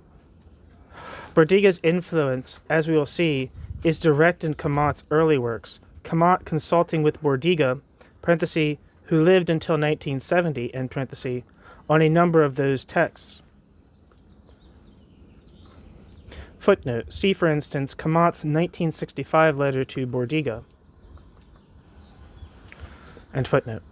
Bordiga's influence, as we will see, is direct in Camatte's early works. Camatte consulting with Bordiga, parenthesis, who lived until 1970, end parenthesis, on a number of those texts. Footnote. See, for instance, Camatte's 1965 letter to Bordiga. End footnote.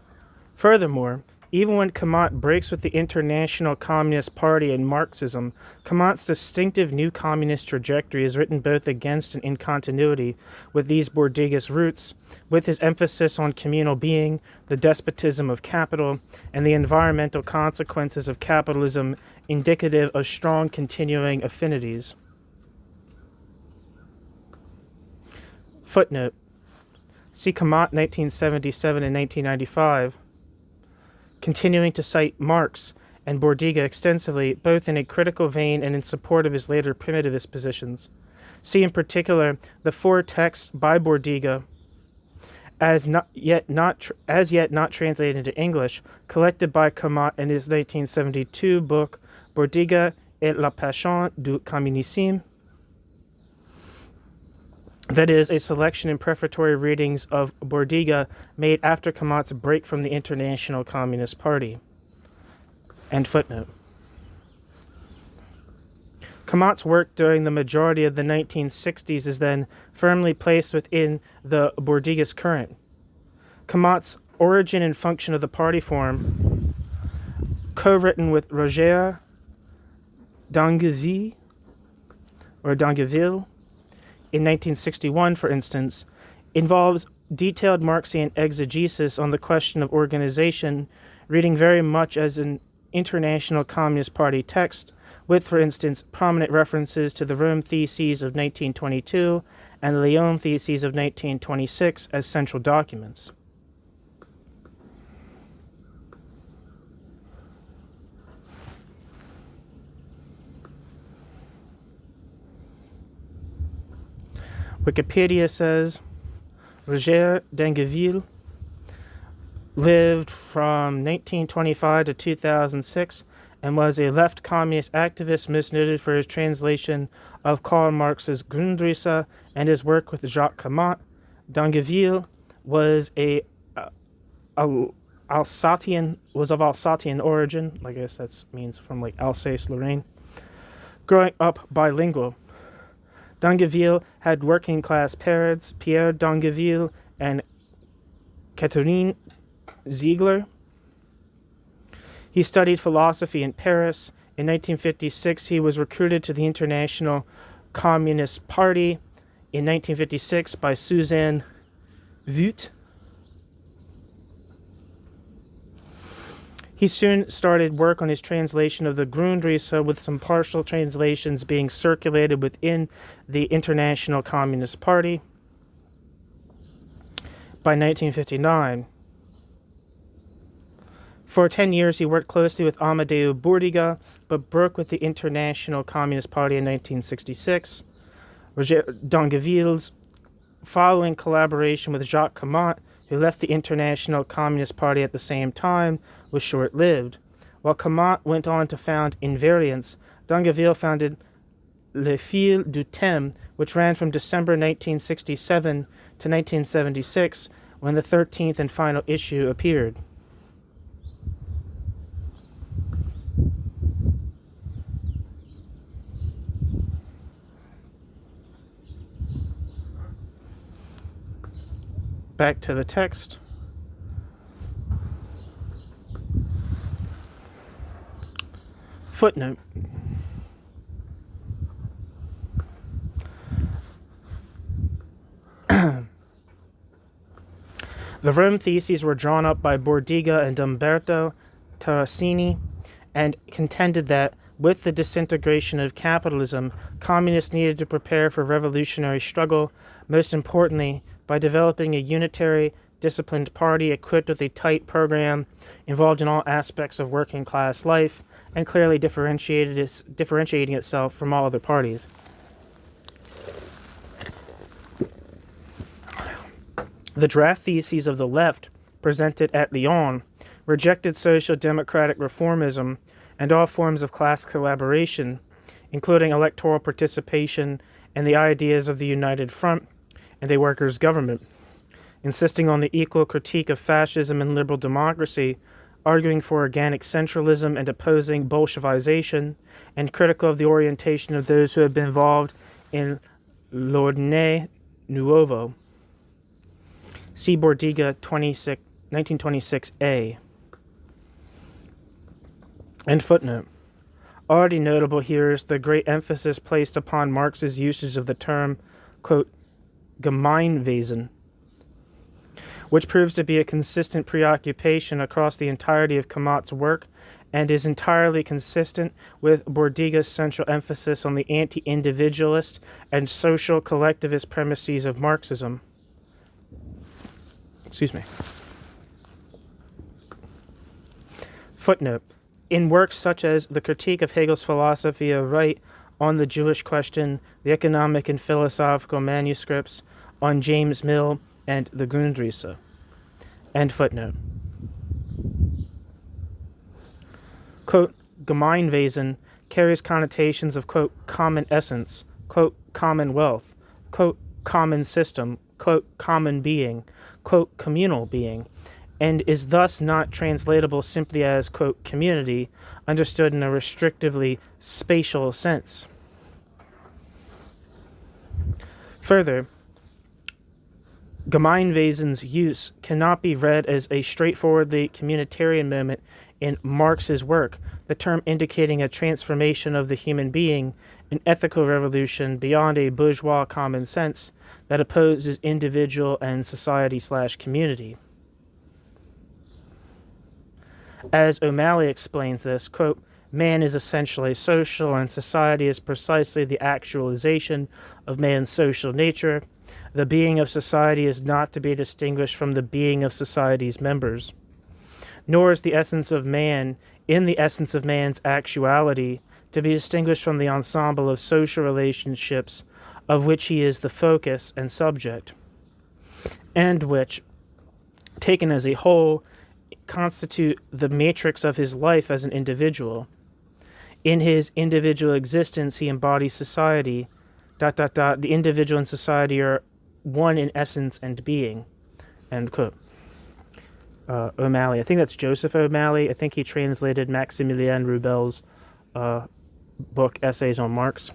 Furthermore, even when Camatte breaks with the International Communist Party and Marxism, Camatte's distinctive new communist trajectory is written both against and in continuity with these Bordiga's roots, with his emphasis on communal being, the despotism of capital, and the environmental consequences of capitalism, indicative of strong continuing affinities. Footnote. See Camatte 1977 and 1995. Continuing to cite Marx and Bordiga extensively, both in a critical vein and in support of his later primitivist positions. See in particular the four texts by Bordiga, as yet not translated into English, collected by Camatte in his 1972 book Bordiga et la passion du communisme. That is, a selection and prefatory readings of Bordiga made after Camatte's break from the International Communist Party. End footnote. Camatte's work during the majority of the 1960s is then firmly placed within the Bordiga's current. Camatte's Origin and Function of the Party Form, co-written with Roger Dangeville, in 1961, for instance, involves detailed Marxian exegesis on the question of organization, reading very much as an International Communist Party text, with, for instance, prominent references to the Rome Theses of 1922 and the Lyon Theses of 1926 as central documents. Wikipedia says Roger Dangeville lived from 1925 to 2006 and was a left communist activist most noted for his translation of Karl Marx's Grundrisse and his work with Jacques Camatte. Dangeville was of Alsatian origin, I guess that means from like Alsace-Lorraine, growing up bilingual. Dangeville had working-class parents, Pierre Dangeville and Catherine Ziegler. He studied philosophy in Paris. In 1956, he was recruited to the International Communist Party. In 1956, by Suzanne Voet. He soon started work on his translation of the Grundrisse, with some partial translations being circulated within the International Communist Party. By 1959, For 10 years, he worked closely with Amadeu Bourdiga, but broke with the International Communist Party in 1966. Roger Dongeville's following collaboration with Jacques Camatte, who left the International Communist Party at the same time, was short-lived. While Camatte went on to found Invariance, Dongeville founded Le Fil du Temps, which ran from December 1967 to 1976, when the 13th and final issue appeared. Back to the text. Footnote. The Rome Theses were drawn up by Bourdiga and Umberto Terracini, and contended that, with the disintegration of capitalism, communists needed to prepare for revolutionary struggle, most importantly, by developing a unitary, disciplined party equipped with a tight program involved in all aspects of working-class life, and clearly differentiating itself from all other parties. The draft theses of the left, presented at Lyon, rejected social democratic reformism and all forms of class collaboration, including electoral participation and the ideas of the United Front and a workers' government, insisting on the equal critique of fascism and liberal democracy, arguing for organic centralism and opposing Bolshevization, and critical of the orientation of those who had been involved in l'ordine nuovo. See Bourdiga 1926a. End footnote. Already notable here is the great emphasis placed upon Marx's usage of the term, quote, Gemeinwesen, which proves to be a consistent preoccupation across the entirety of Camatte's work and is entirely consistent with Bourdiga's central emphasis on the anti-individualist and social collectivist premises of Marxism. Footnote. In works such as the critique of Hegel's philosophy of right, on the Jewish question, the economic and philosophical manuscripts, on James Mill, and the Grundrisse. End footnote. Quote, Gemeinwesen carries connotations of, quote, common essence, quote, commonwealth, quote, common system, quote, common being, quote, communal being, and is thus not translatable simply as, quote, community, understood in a restrictively spatial sense. Further, Gemeinwesen's use cannot be read as a straightforwardly communitarian moment in Marx's work, the term indicating a transformation of the human being, an ethical revolution beyond a bourgeois common sense that opposes individual and society/community. As O'Malley explains this, quote, man is essentially social and society is precisely the actualization of man's social nature. The being of society is not to be distinguished from the being of society's members. Nor is the essence of man, in the essence of man's actuality, to be distinguished from the ensemble of social relationships of which he is the focus and subject, and which, taken as a whole, constitute the matrix of his life as an individual. In his individual existence, he embodies society. ... The individual and society are one in essence and being. End quote. O'Malley. I think that's Joseph O'Malley. I think he translated Maximilien Rubel's book, Essays on Marx.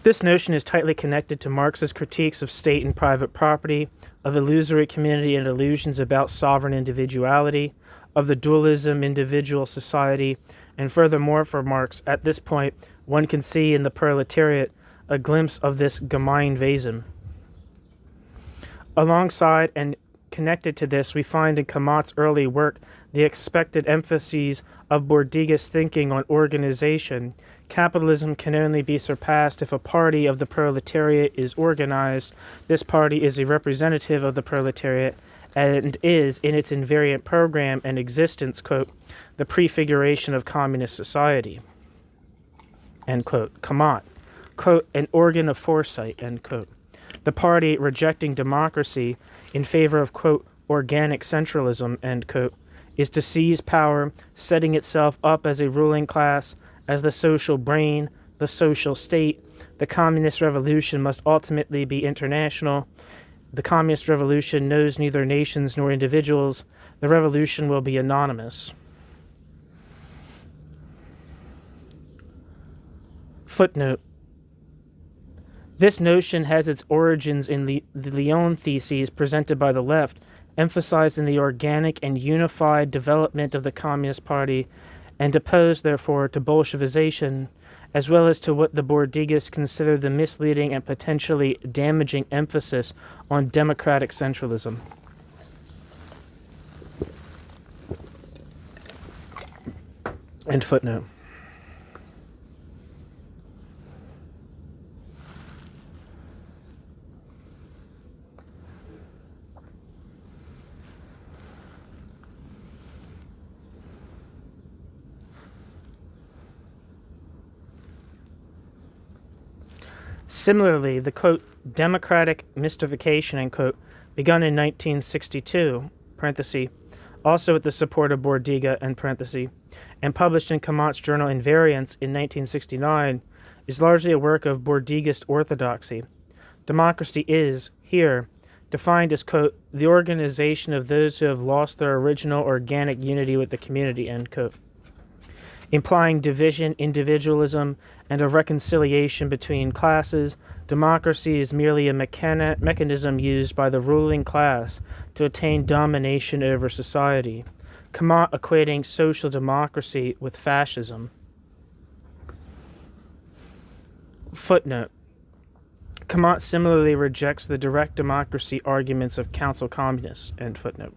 This notion is tightly connected to Marx's critiques of state and private property, of illusory community and illusions about sovereign individuality, of the dualism individual-society, and furthermore for Marx, at this point, one can see in the proletariat a glimpse of this Gemeinwesen. Alongside and connected to this, we find in Camatte's early work the expected emphases of Bourdieu's thinking on organization. Capitalism can only be surpassed if a party of the proletariat is organized. This party is a representative of the proletariat and is, in its invariant program and existence, quote, the prefiguration of communist society, end quote. Camatte, quote, an organ of foresight, end quote. The party rejecting democracy in favor of, quote, organic centralism, end quote, is to seize power, setting itself up as a ruling class, as the social brain, the social state. The communist revolution must ultimately be international. The communist revolution knows neither nations nor individuals. The revolution will be anonymous. Footnote. This notion has its origins in the Lyon theses presented by the left, emphasizing the organic and unified development of the Communist Party, and opposed, therefore, to Bolshevization, as well as to what the Bourdieuists consider the misleading and potentially damaging emphasis on democratic centralism. End footnote. Similarly, the, quote, democratic mystification, end quote, begun in 1962, parenthesis, also with the support of Bourdieu, end parenthesis, and published in Camatte's journal Invariance in 1969, is largely a work of Bourdieuist orthodoxy. Democracy is, here, defined as, quote, the organization of those who have lost their original organic unity with the community, end quote, implying division, individualism, and a reconciliation between classes. Democracy is merely a mechanism used by the ruling class to attain domination over society. Camatte equating social democracy with fascism. Footnote. Camatte similarly rejects the direct democracy arguments of council communists. End footnote.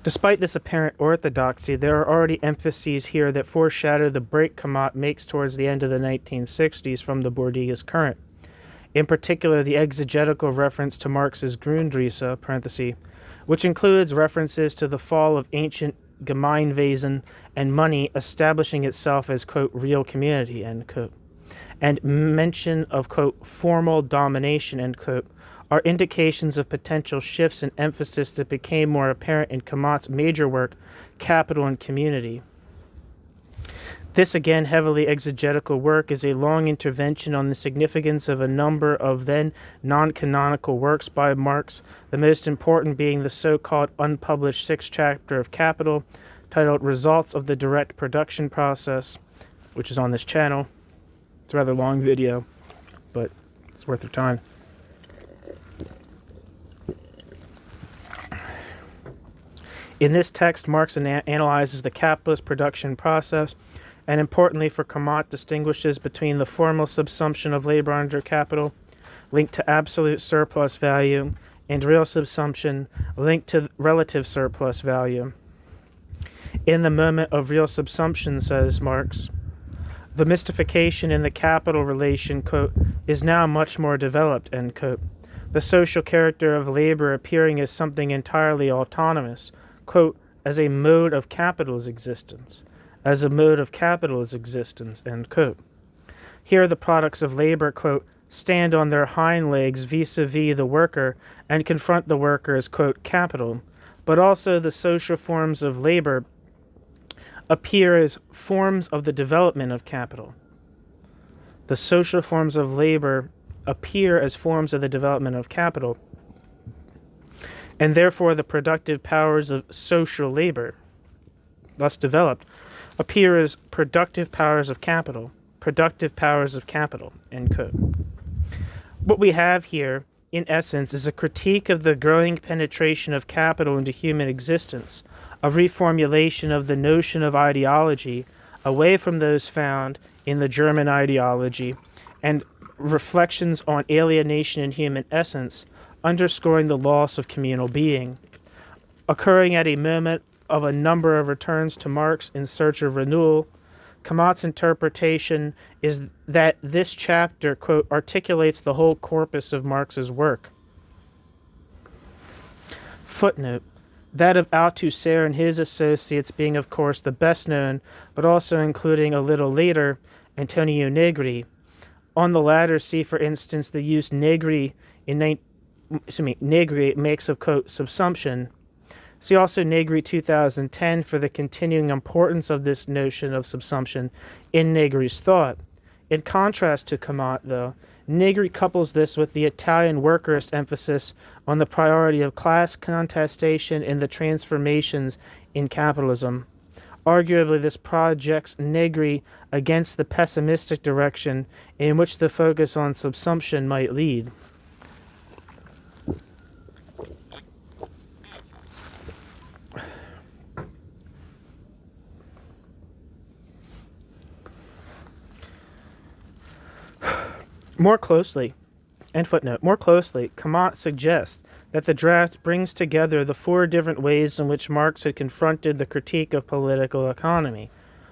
Despite this apparent orthodoxy, there are already emphases here that foreshadow the break Camatte makes towards the end of the 1960s from the Bourdieuist current. In particular, the exegetical reference to Marx's Grundrisse, parenthesis, which includes references to the fall of ancient Gemeinwesen and money establishing itself as, quote, real community, end quote, and mention of, quote, formal domination, end quote, are indications of potential shifts in emphasis that became more apparent in Camatte's major work, Capital and Community. This, again, heavily exegetical work is a long intervention on the significance of a number of then non-canonical works by Marx, the most important being the so-called unpublished sixth chapter of Capital, titled Results of the Direct Production Process, which is on this channel. It's a rather long video, but it's worth your time. In this text, Marx analyzes the capitalist production process, and importantly for Camatte, distinguishes between the formal subsumption of labor under capital, linked to absolute surplus value, and real subsumption, linked to relative surplus value. In the moment of real subsumption, says Marx, the mystification in the capital relation, quote, is now much more developed, end quote, the social character of labor appearing as something entirely autonomous, quote, as a mode of capital's existence, as a mode of capital's existence, end quote. Here the products of labor, quote, stand on their hind legs vis-a-vis the worker and confront the worker as, quote, capital, but also the social forms of labor appear as forms of the development of capital. The social forms of labor appear as forms of the development of capital, and therefore the productive powers of social labor, thus developed, appear as productive powers of capital, end quote. What we have here, in essence, is a critique of the growing penetration of capital into human existence, a reformulation of the notion of ideology away from those found in the German ideology, and reflections on alienation in human essence underscoring the loss of communal being. Occurring at a moment of a number of returns to Marx in search of renewal, Camatte's interpretation is that this chapter, quote, articulates the whole corpus of Marx's work. Footnote: that of Althusser and his associates being, of course, the best known, but also including a little later Antonio Negri. On the latter, see, for instance, the use Negri makes of, quote, subsumption. See also Negri 2010 for the continuing importance of this notion of subsumption in Negri's thought. In contrast to Camatte, though, Negri couples this with the Italian workerist emphasis on the priority of class contestation in the transformations in capitalism. Arguably, this projects Negri against the pessimistic direction in which the focus on subsumption might lead. More closely, Camatte suggests that the draft brings together the four different ways in which Marx had confronted the critique of political economy.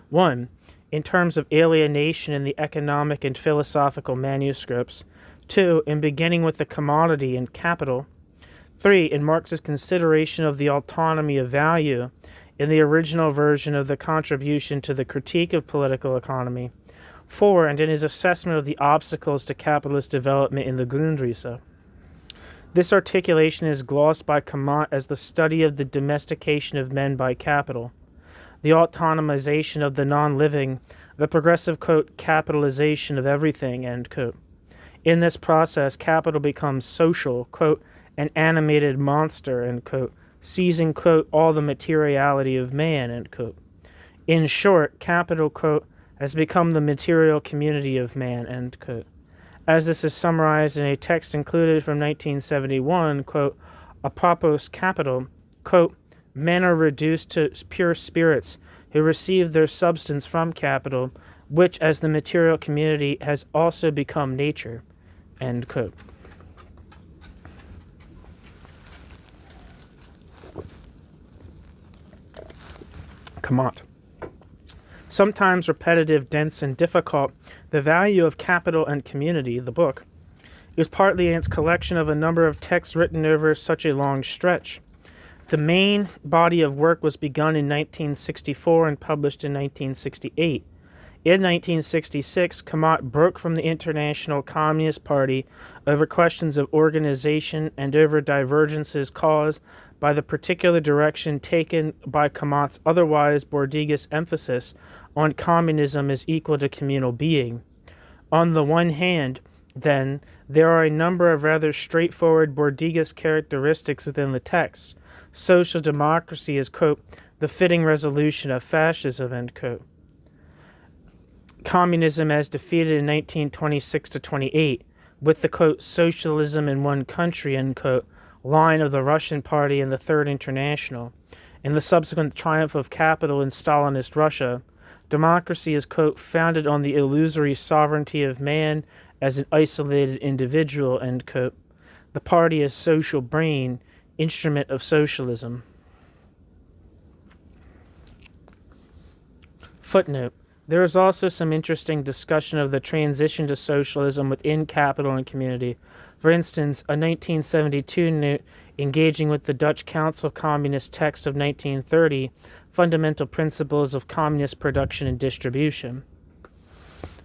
1. In terms of alienation in the economic and philosophical manuscripts. 2. In beginning with the commodity and capital. 3. In Marx's consideration of the autonomy of value in the original version of the contribution to the critique of political economy. 4. And in his assessment of the obstacles to capitalist development in the Grundrisse. This articulation is glossed by Camatte as the study of the domestication of men by capital, the autonomization of the non-living, the progressive, quote, capitalization of everything, end quote. In this process, capital becomes social, quote, an animated monster, end quote, seizing, quote, all the materiality of man, end quote. In short, capital, quote, has become the material community of man, end quote. As this is summarized in a text included from 1971, quote, apropos capital, quote, men are reduced to pure spirits who receive their substance from capital, which as the material community has also become nature, end quote. Camatte. Sometimes repetitive, dense, and difficult, The Value of Capital and Community, the book, is partly in its collection of a number of texts written over such a long stretch. The main body of work was begun in 1964 and published in 1968. In 1966, Camatte broke from the International Communist Party over questions of organization and over divergences caused by the particular direction taken by Camatte's otherwise Bourdieuist emphasis on communism as equal to communal being. On the one hand, then, there are a number of rather straightforward Bourdieuist characteristics within the text. Social democracy is, quote, the fitting resolution of fascism, end quote. Communism as defeated in 1926-28, with the, quote, socialism in one country, end quote, line of the Russian Party and the Third International, and the subsequent triumph of capital in Stalinist Russia. Democracy is, quote, founded on the illusory sovereignty of man as an isolated individual, end quote. The party is social brain, instrument of socialism. Footnote. There is also some interesting discussion of the transition to socialism within capital and community. For instance, a 1972 note engaging with the Dutch Council Communist text of 1930, Fundamental Principles of Communist Production and Distribution.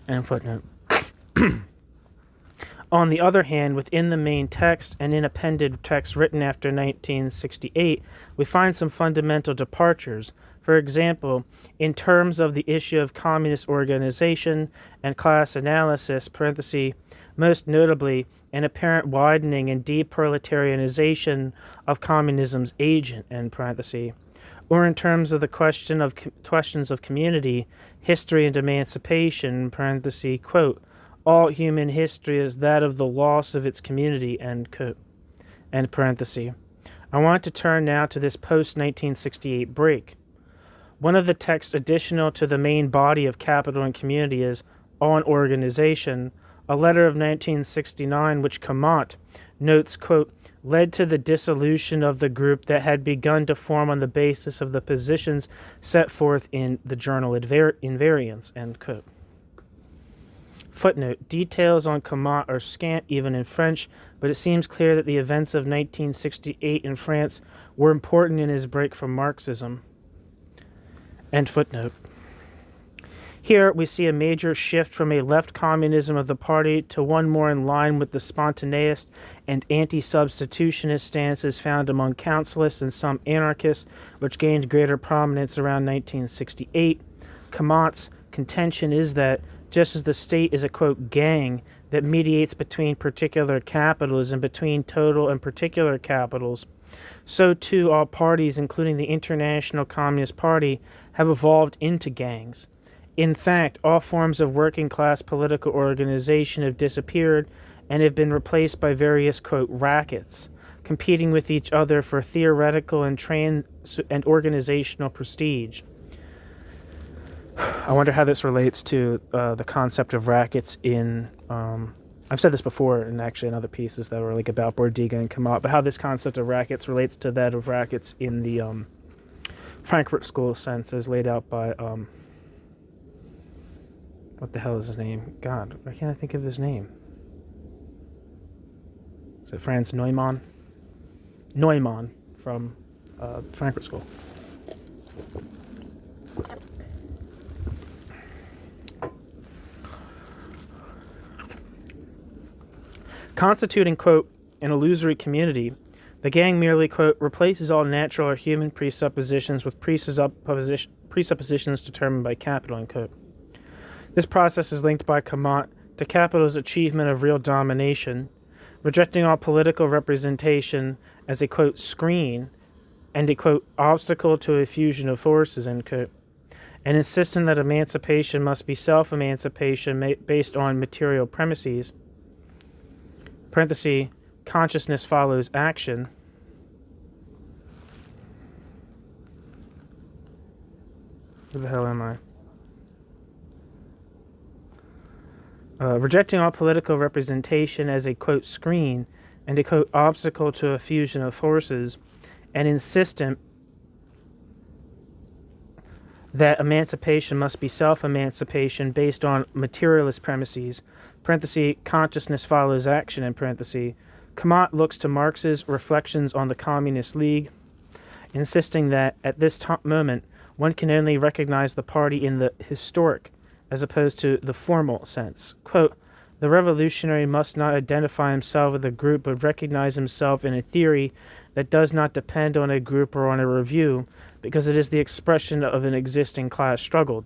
And footnote. On the other hand, within the main text and in appended texts written after 1968, we find some fundamental departures. For example, in terms of the issue of communist organization and class analysis, parenthesis, most notably an apparent widening and deproletarianization of communism's agent, end parenthesis, or in terms of the questions of community, history, and emancipation, parenthesis, quote, all human history is that of the loss of its community, end quote, end parenthesis. I want to turn now to this post-1968 break. One of the texts additional to the main body of Capital and Community is On Organization, a letter of 1969 which Camatte, notes, quote, led to the dissolution of the group that had begun to form on the basis of the positions set forth in the journal Invariants, end quote. Footnote, details on Camatte are scant even in French, but it seems clear that the events of 1968 in France were important in his break from Marxism. End footnote. Here we see a major shift from a left communism of the party to one more in line with the spontaneist and anti-substitutionist stances found among councilists and some anarchists, which gained greater prominence around 1968. Camatte's contention is that just as the state is a, quote, gang that mediates between particular capitals and between total and particular capitals, so too all parties, including the International Communist Party, have evolved into gangs. In fact, all forms of working-class political organization have disappeared and have been replaced by various, quote, rackets, competing with each other for theoretical and organizational prestige. I wonder how this relates to the concept of rackets in... I've said this before in actually in other pieces that were like about Bourdieu and Camatte, but how this concept of rackets relates to that of rackets in the Frankfurt School sense as laid out by... what the hell is his name? God, why can't I think of his name? Is it Franz Neumann? Neumann from Frankfurt School. Constituting, quote, an illusory community, the gang merely, quote, replaces all natural or human presuppositions with presuppositions determined by capital, end quote. This process is linked by Camatte to capital's achievement of real domination, rejecting all political representation as a, quote, screen and a, quote, obstacle to a fusion of forces, end quote, and insisting that emancipation must be self-emancipation based on material premises, parenthesis, consciousness follows action, where the hell am I? Rejecting all political representation as a, quote, screen and a, quote, obstacle to a fusion of forces, and insistent that emancipation must be self-emancipation based on materialist premises, parenthesis, consciousness follows action, in parenthesis. Camatte looks to Marx's Reflections on the Communist League, insisting that at this moment one can only recognize the party in the historic as opposed to the formal sense. Quote, the revolutionary must not identify himself with a group but recognize himself in a theory that does not depend on a group or on a review because it is the expression of an existing class struggle, ...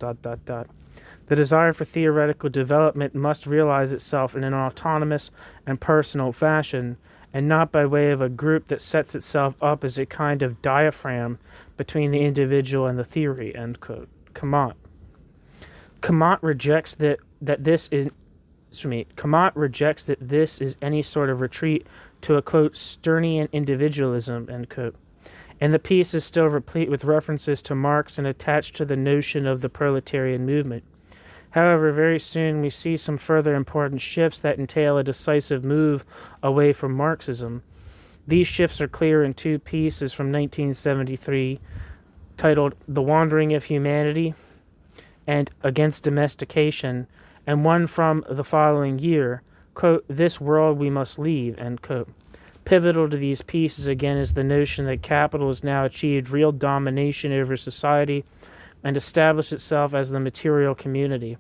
The desire for theoretical development must realize itself in an autonomous and personal fashion, and not by way of a group that sets itself up as a kind of diaphragm between the individual and the theory, end quote. Camatte rejects that this is any sort of retreat to a, quote, Sternian individualism, end quote. And the piece is still replete with references to Marx and attached to the notion of the proletarian movement. However, very soon we see some further important shifts that entail a decisive move away from Marxism. These shifts are clear in two pieces from 1973 titled The Wandering of Humanity and Against Domestication, and one from the following year, quote, This World We Must Leave, end quote. Pivotal to these pieces again is the notion that capital has now achieved real domination over society and established itself as the material community.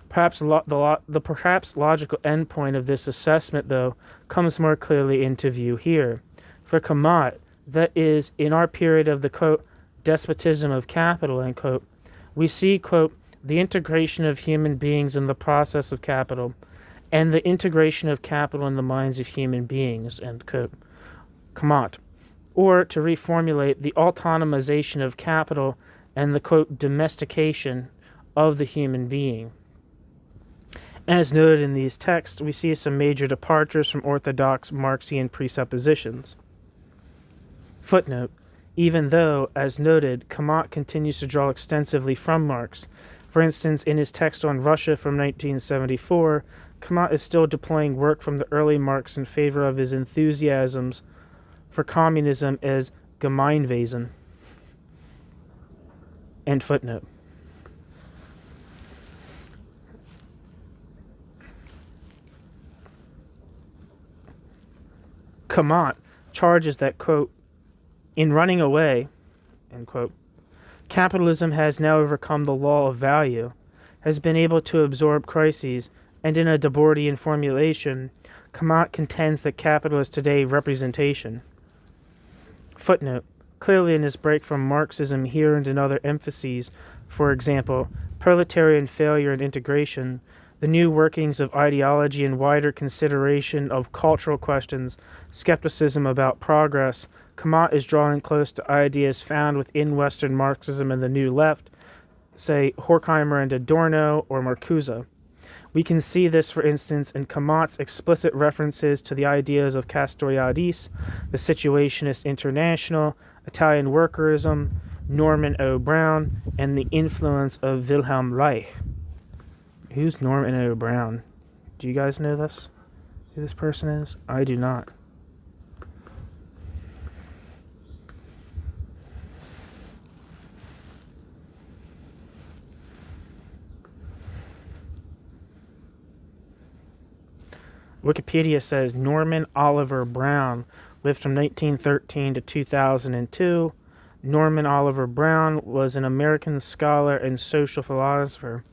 Perhaps the perhaps logical endpoint of this assessment, though, comes more clearly into view here. For Camatte, that is, in our period of the, quote, despotism of capital, end quote, we see, quote, the integration of human beings in the process of capital, and the integration of capital in the minds of human beings, end quote. Camatte. Or, to reformulate, the autonomization of capital and the, quote, domestication of the human being. As noted in these texts, we see some major departures from orthodox Marxian presuppositions. Footnote. Even though, as noted, Camatte continues to draw extensively from Marx. For instance, in his text on Russia from 1974, Camatte is still deploying work from the early Marx in favor of his enthusiasms for communism as Gemeinwesen. End footnote. Camatte charges that, quote, in running away, end quote, capitalism has now overcome the law of value, has been able to absorb crises, and in a Debordian formulation, Camatte contends that capital is today representation. Footnote. Clearly in his break from Marxism here and in other emphases, for example, proletarian failure and integration, the new workings of ideology and wider consideration of cultural questions, skepticism about progress, Camatte is drawing close to ideas found within Western Marxism and the New Left, say Horkheimer and Adorno or Marcuse. We can see this, for instance, in Camatte's explicit references to the ideas of Castoriadis, the Situationist International, Italian workerism, Norman O. Brown, and the influence of Wilhelm Reich. Who's Norman O. Brown? Do you guys know this? Who this person is? I do not. Wikipedia says Norman Oliver Brown lived from 1913 to 2002. Norman Oliver Brown was an American scholar and social philosopher.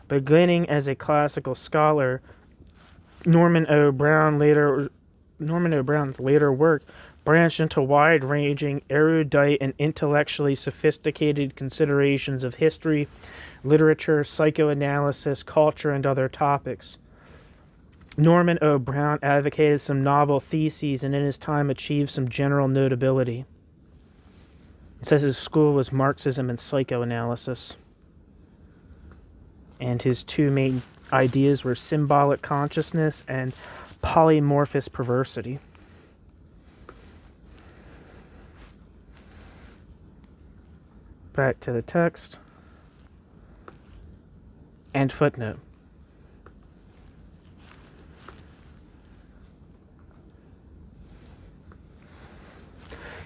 Beginning as a classical scholar, Norman O. Brown's later work branched into wide-ranging, erudite, and intellectually sophisticated considerations of history, literature, psychoanalysis, culture, and other topics. Norman O. Brown advocated some novel theses and in his time achieved some general notability. It says his school was Marxism and psychoanalysis. And his two main ideas were symbolic consciousness and polymorphous perversity. Back to the text. End footnote.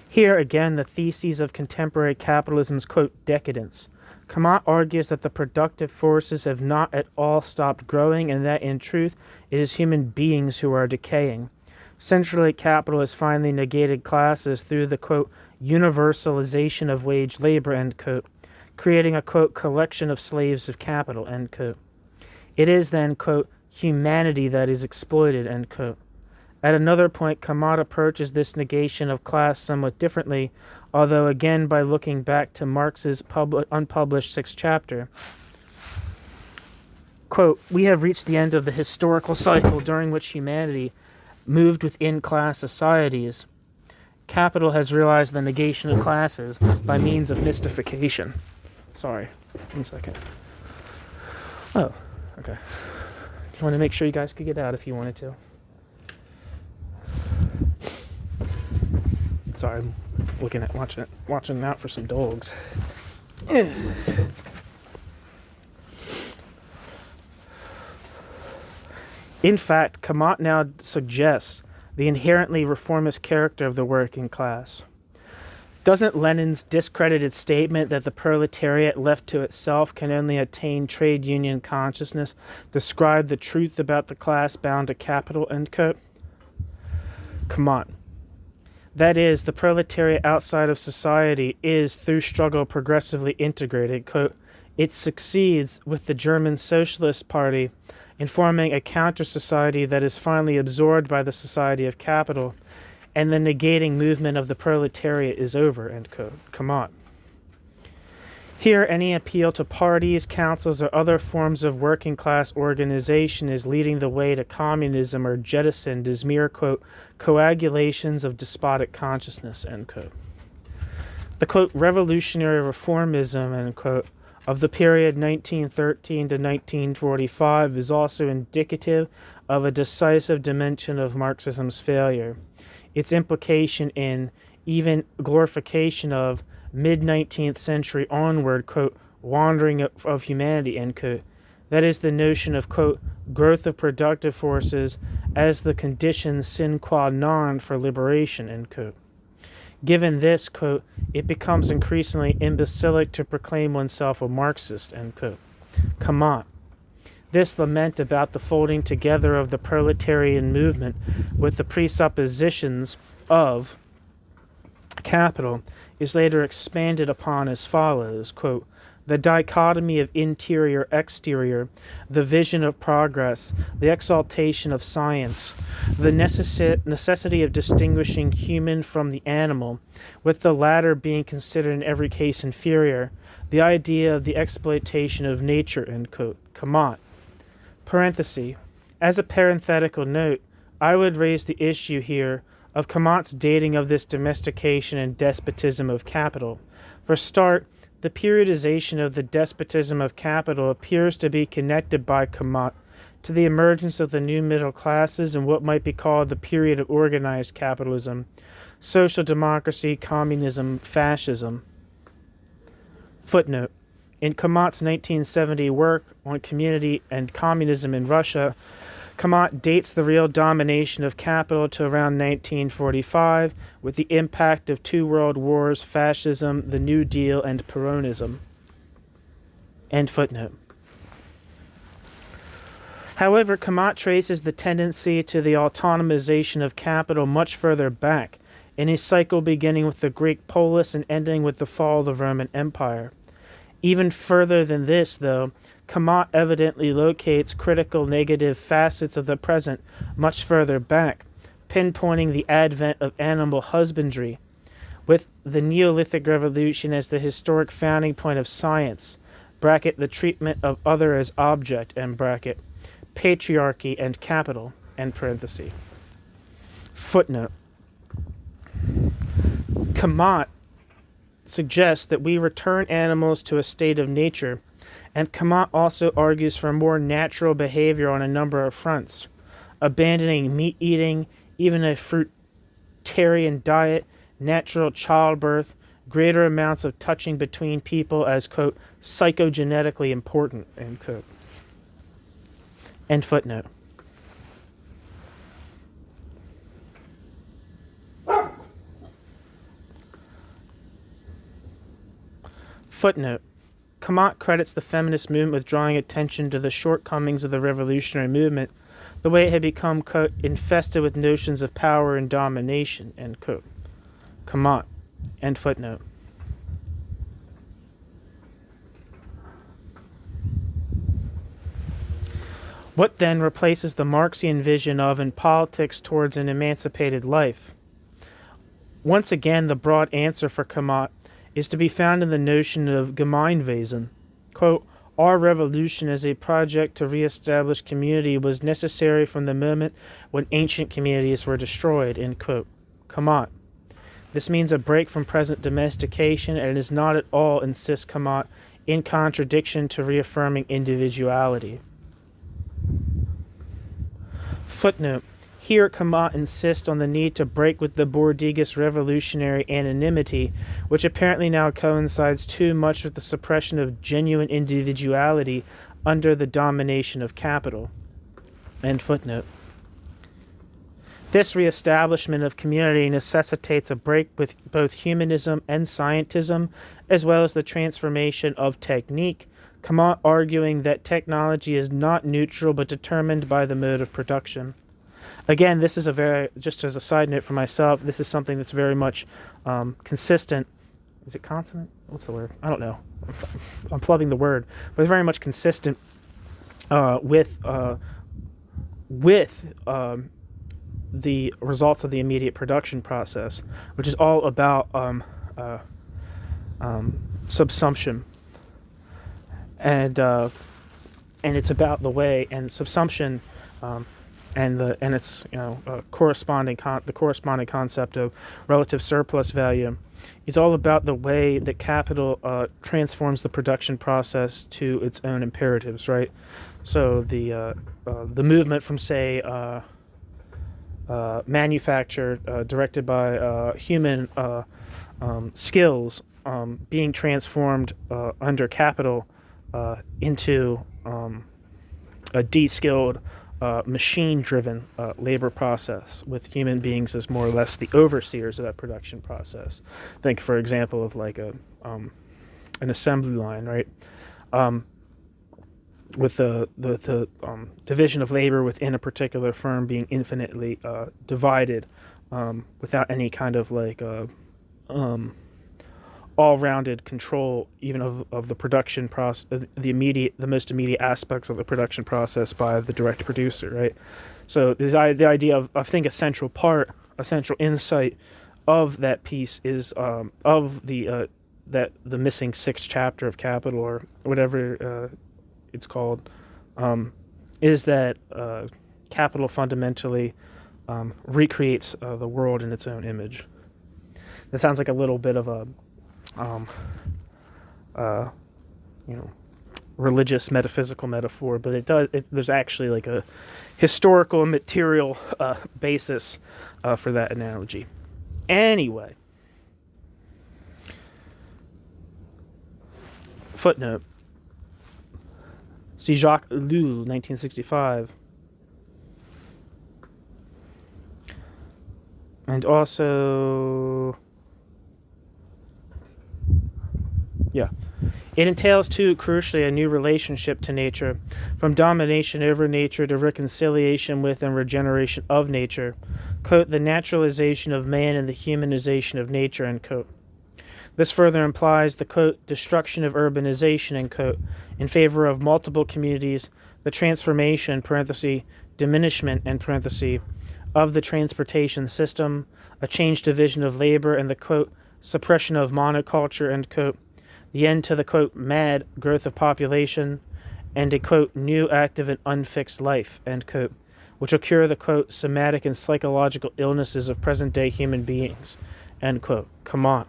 Here again, the theses of contemporary capitalism's, quote, decadence. Camatte argues that the productive forces have not at all stopped growing and that, in truth, it is human beings who are decaying. Centrally, capital has finally negated classes through the, quote, universalization of wage labor, end quote, creating a, quote, collection of slaves of capital, end quote. It is then, quote, humanity that is exploited, end quote. At another point, Camatte approaches this negation of class somewhat differently, although again by looking back to Marx's unpublished sixth chapter. Quote, we have reached the end of the historical cycle during which humanity moved within class societies. Capital has realized the negation of classes by means of mystification. Sorry, 1 second. Oh, okay. Just wanted to make sure you guys could get out if you wanted to. Sorry, I'm looking at watching out for some dogs. In fact, Camatte now suggests the inherently reformist character of the working class. Doesn't Lenin's discredited statement that the proletariat left to itself can only attain trade union consciousness describe the truth about the class bound to capital, end quote? Camatte. That is, the proletariat outside of society is, through struggle, progressively integrated. Quote, it succeeds with the German Socialist Party in forming a counter-society that is finally absorbed by the society of capital, and the negating movement of the proletariat is over, end quote. Camatte. Here, any appeal to parties, councils, or other forms of working-class organization is leading the way to communism or jettisoned as mere, quote, coagulations of despotic consciousness, end quote. The, quote, revolutionary reformism, end quote, of the period 1913 to 1945 is also indicative of a decisive dimension of Marxism's failure. Its implication in, even glorification of, mid-19th century onward, quote, wandering of humanity, end quote, That is the notion of, quote, growth of productive forces as the condition sine qua non for liberation, end quote. Given this, quote, it becomes increasingly imbecilic to proclaim oneself a Marxist, end quote. Camatte. This lament about the folding together of the proletarian movement with the presuppositions of capital is later expanded upon as follows, quote, the dichotomy of interior-exterior, the vision of progress, the exaltation of science, the necessity of distinguishing human from the animal, with the latter being considered in every case inferior, the idea of the exploitation of nature, end quote. Camatte. Parenthesis. As a parenthetical note, I would raise the issue here of Camatte's dating of this domestication and despotism of capital. For start, the periodization of the despotism of capital appears to be connected by Camatte to the emergence of the new middle classes and what might be called the period of organized capitalism, social democracy, communism, fascism. Footnote. In Camatte's 1970 work on community and communism in Russia, Camatte dates the real domination of capital to around 1945, with the impact of two world wars, fascism, the New Deal, and Peronism. End footnote. However, Camatte traces the tendency to the autonomization of capital much further back, in a cycle beginning with the Greek polis and ending with the fall of the Roman Empire. Even further than this, though, Camatte evidently locates critical negative facets of the present much further back, pinpointing the advent of animal husbandry, with the Neolithic Revolution as the historic founding point of science, bracket the treatment of other as object, end bracket, patriarchy and capital, end parenthesis. Footnote. Camatte suggests that we return animals to a state of nature, and Camatte also argues for more natural behavior on a number of fronts, abandoning meat eating, even a fruitarian diet, natural childbirth, greater amounts of touching between people as, quote, psychogenetically important, end quote. End footnote. Footnote. Camatte credits the feminist movement with drawing attention to the shortcomings of the revolutionary movement, the way it had become, quote, infested with notions of power and domination, end quote. Camatte. End footnote. What then replaces the Marxian vision of and politics towards an emancipated life? Once again, the broad answer for Camatte is to be found in the notion of Gemeinwesen. Quote, our revolution as a project to reestablish community was necessary from the moment when ancient communities were destroyed, end quote. Camatte. This means a break from present domestication, and is not at all, insists Camatte, in contradiction to reaffirming individuality. Footnote. Here, Camatte insists on the need to break with the Bourdieu's revolutionary anonymity, which apparently now coincides too much with the suppression of genuine individuality under the domination of capital. End footnote. This reestablishment of community necessitates a break with both humanism and scientism, as well as the transformation of technique, Camatte arguing that technology is not neutral but determined by the mode of production. Again, this is just as a side note for myself, this is something that's very much consistent. Is it consonant? What's the word? I don't know. I'm flubbing the word. But it's very much consistent with the results of the immediate production process, which is all about subsumption. And it's about the way and subsumption and its corresponding concept of relative surplus value is all about the way that capital transforms the production process to its own imperatives, right? So the movement from, say, manufacture directed by human skills being transformed under capital into a de-skilled, machine-driven labor process, with human beings as more or less the overseers of that production process. Think, for example, of like an assembly line, right? With the division of labor within a particular firm being infinitely divided, without any kind of like all-rounded control, even of the production process, the most immediate aspects of the production process by the direct producer, right? So the idea of I think a central insight of that piece is of the missing sixth chapter of Capital, or whatever it's called, is that Capital fundamentally recreates the world in its own image. That sounds like a little bit of a religious metaphysical metaphor, but there's actually like a historical and material basis for that analogy. Anyway, footnote. See Jacques Camatte, 1965. And also, it entails, too, crucially, a new relationship to nature, from domination over nature to reconciliation with and regeneration of nature, quote, the naturalization of man and the humanization of nature, end quote. This further implies the, quote, destruction of urbanization, end quote, in favor of multiple communities, the transformation, parenthesis, diminishment, end parenthesis, of the transportation system, a changed division of labor, and the, quote, suppression of monoculture, end quote, the end to the, quote, mad growth of population, and a, quote, new active and unfixed life, end quote, which will cure the, quote, somatic and psychological illnesses of present-day human beings, end quote. Camatte.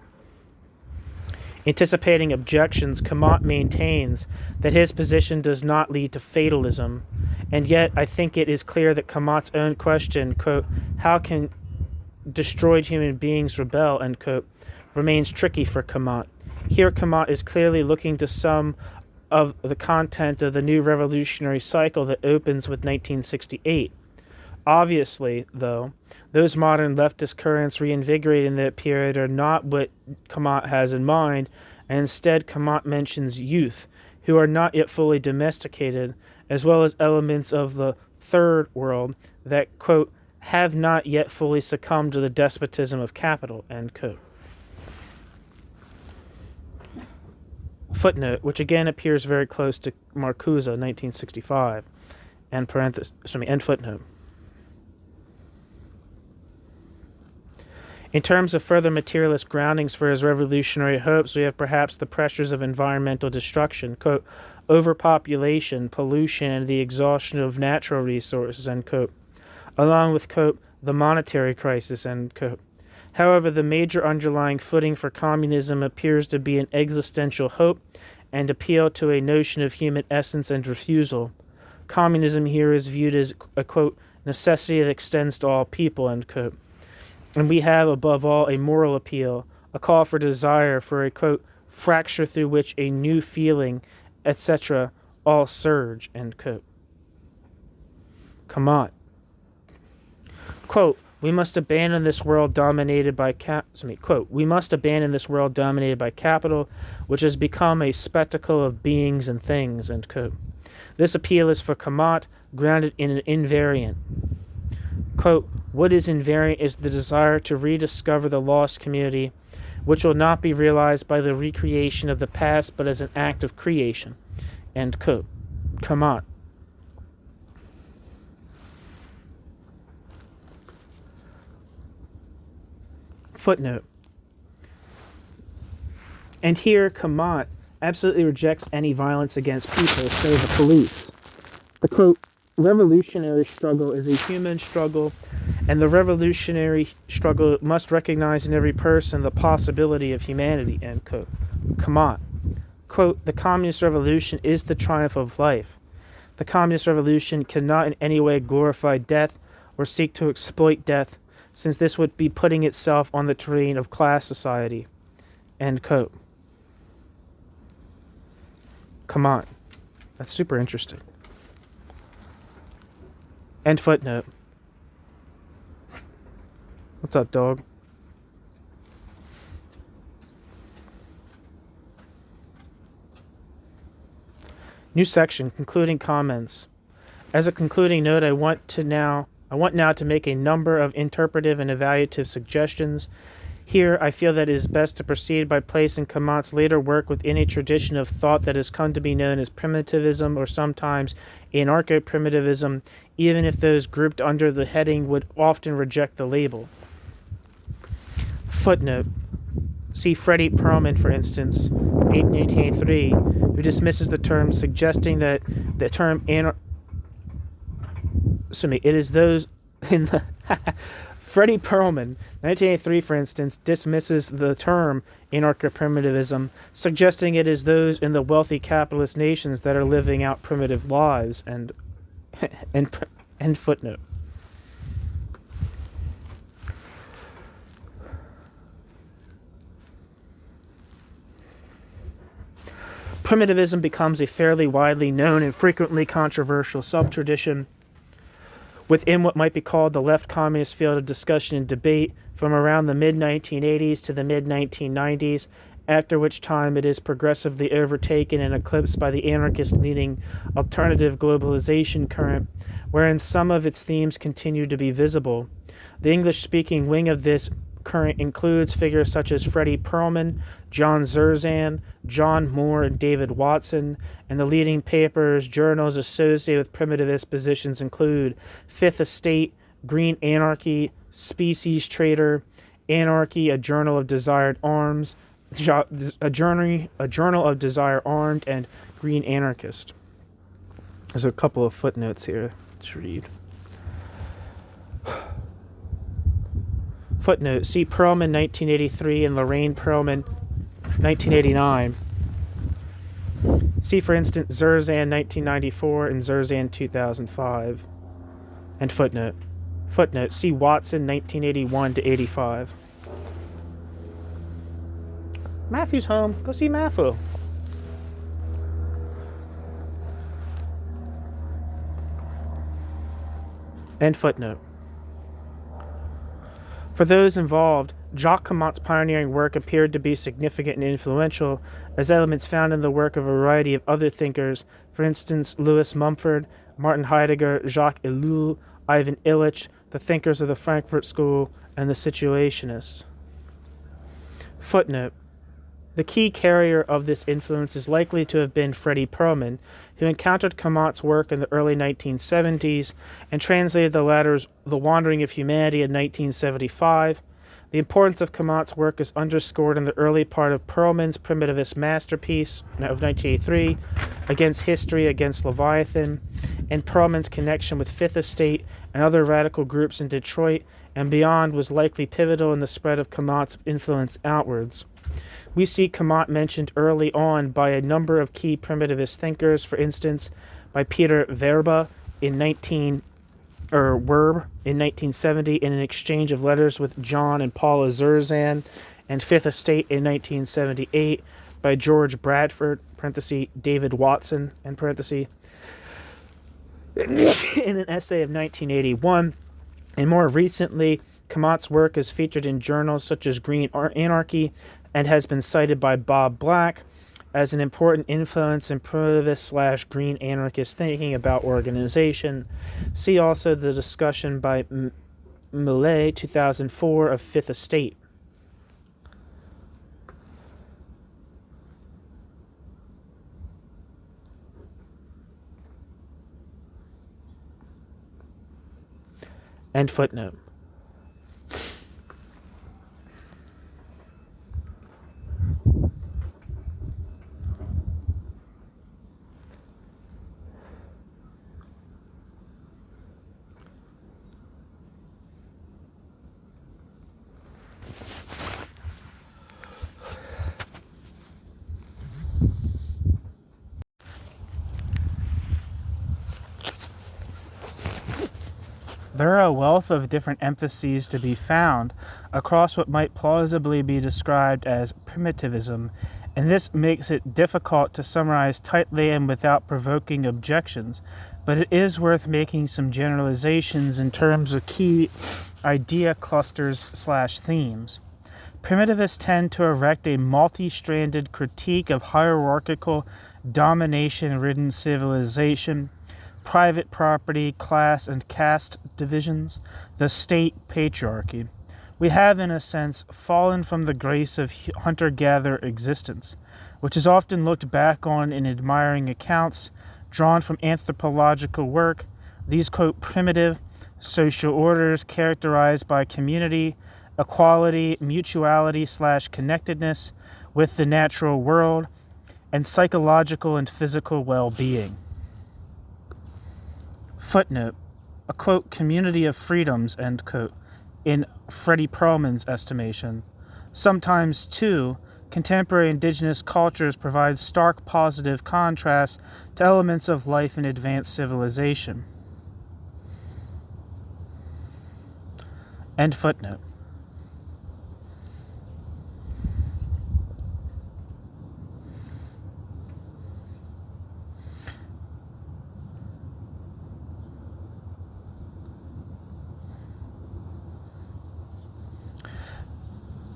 Anticipating objections, Camatte maintains that his position does not lead to fatalism, and yet I think it is clear that Camatte's own question, quote, how can destroyed human beings rebel, end quote, remains tricky for Camatte. Here Camatte is clearly looking to some of the content of the new revolutionary cycle that opens with 1968. Obviously, though, those modern leftist currents reinvigorating that period are not what Camatte has in mind, and instead Camatte mentions youth, who are not yet fully domesticated, as well as elements of the third world that, quote, have not yet fully succumbed to the despotism of capital, end quote. Footnote, which again appears very close to Marcuse, 1965, end footnote. In terms of further materialist groundings for his revolutionary hopes, we have perhaps the pressures of environmental destruction, quote, overpopulation, pollution, and the exhaustion of natural resources, end quote, along with, quote, the monetary crisis, end quote. However, the major underlying footing for communism appears to be an existential hope and appeal to a notion of human essence and refusal. Communism here is viewed as a, quote, necessity that extends to all people, end quote. And we have, above all, a moral appeal, a call for desire, for a, quote, fracture through which a new feeling, etc., all surge, end quote. Camatte. Quote, we must abandon this world dominated by we must abandon this world dominated by capital, which has become a spectacle of beings and things, end quote. This appeal is for Camatte, grounded in an invariant. Quote, what is invariant is the desire to rediscover the lost community, which will not be realized by the recreation of the past, but as an act of creation, end quote. Camatte. Footnote. And here Camatte absolutely rejects any violence against people, say the police. The, quote, revolutionary struggle is a human struggle, and the revolutionary struggle must recognize in every person the possibility of humanity, end quote. Camatte. Quote, the communist revolution is the triumph of life. The communist revolution cannot in any way glorify death or seek to exploit death, since this would be putting itself on the terrain of class society, end quote. Camatte. That's super interesting. End footnote. What's up, dog? New section, concluding comments. As a concluding note, I want now to make a number of interpretive and evaluative suggestions. Here, I feel that it is best to proceed by placing Camatte's later work within a tradition of thought that has come to be known as primitivism or sometimes anarcho-primitivism, even if those grouped under the heading would often reject the label. Footnote. See Freddie Perlman, for instance, 1983, who dismisses the term, suggesting that the term it is those in the Freddie Perlman, 1983, for instance, dismisses the term anarcho-primitivism, suggesting it is those in the wealthy capitalist nations that are living out primitive lives. And footnote. Primitivism becomes a fairly widely known and frequently controversial subtradition within what might be called the left communist field of discussion and debate from around the mid-1980s to the mid-1990s, after which time it is progressively overtaken and eclipsed by the anarchist-leaning alternative globalization current, wherein some of its themes continue to be visible. The English-speaking wing of this current includes figures such as Freddie Perlman, John Zerzan, John Moore, and David Watson, and the leading papers, journals associated with primitivist positions include Fifth Estate, Green Anarchy, Species Trader, Anarchy, A Journal of Desired Arms, a Journal of Desire Armed, and Green Anarchist. There's a couple of footnotes here to read. Footnote, see Perlman 1983 and Lorraine Perlman 1989. See, for instance, Zerzan 1994 and Zerzan 2005. And footnote. Footnote, see Watson 1981 to 85. Matthew's home. Go see Matthew. End footnote. For those involved, Jacques Camatte's pioneering work appeared to be significant and influential, as elements found in the work of a variety of other thinkers, for instance, Louis Mumford, Martin Heidegger, Jacques Ellul, Ivan Illich, the thinkers of the Frankfurt School, and the Situationists. Footnote. The key carrier of this influence is likely to have been Freddie Perlman, who encountered Camatte's work in the early 1970s and translated the latter's The Wandering of Humanity in 1975. The importance of Camatte's work is underscored in the early part of Perlman's primitivist masterpiece of 1983, Against History, Against Leviathan, and Perlman's connection with Fifth Estate and other radical groups in Detroit and beyond was likely pivotal in the spread of Camatte's influence outwards. We see Camatte mentioned early on by a number of key primitivist thinkers, for instance, by Peter Werber in 1970 in an exchange of letters with John and Paula Zerzan, and Fifth Estate in 1978 by George Bradford, parenthesis, David Watson, end parenthesis, in an essay of 1981, and more recently, Camatte's work is featured in journals such as Green Anarchy and has been cited by Bob Black as an important influence in primitivist/green anarchist thinking about organization. See also the discussion by Millet, 2004, of Fifth Estate. End footnote. There are a wealth of different emphases to be found across what might plausibly be described as primitivism, and this makes it difficult to summarize tightly and without provoking objections. but it is worth making some generalizations in terms of key idea clusters/themes. Primitivists tend to erect a multi-stranded critique of hierarchical, domination-ridden civilization, private property, class and caste divisions, the state patriarchy. We have, in a sense, fallen from the grace of hunter-gatherer existence, which is often looked back on in admiring accounts drawn from anthropological work. These, quote, primitive social orders characterized by community, equality, mutuality/connectedness with the natural world, and psychological and physical well-being. Footnote, a, quote, community of freedoms, end quote, in Freddie Perlman's estimation. Sometimes, too, contemporary indigenous cultures provide stark positive contrasts to elements of life in advanced civilization. End footnote.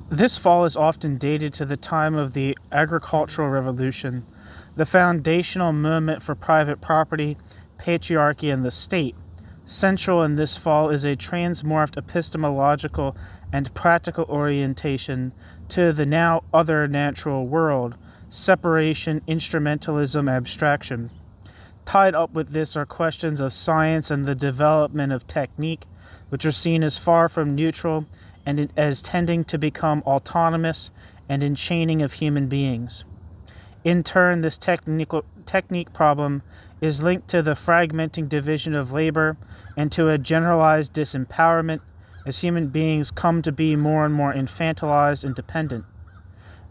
This fall is often dated to the time of the agricultural revolution, the foundational moment for private property, patriarchy, and the state. Central in this fall is a transmorphed epistemological and practical orientation to the now other natural world, separation, instrumentalism, abstraction. Tied up with this are questions of science and the development of technique, which are seen as far from neutral and as tending to become autonomous and enchaining of human beings. In turn, this technique problem is linked to the fragmenting division of labor and to a generalized disempowerment as human beings come to be more and more infantilized and dependent.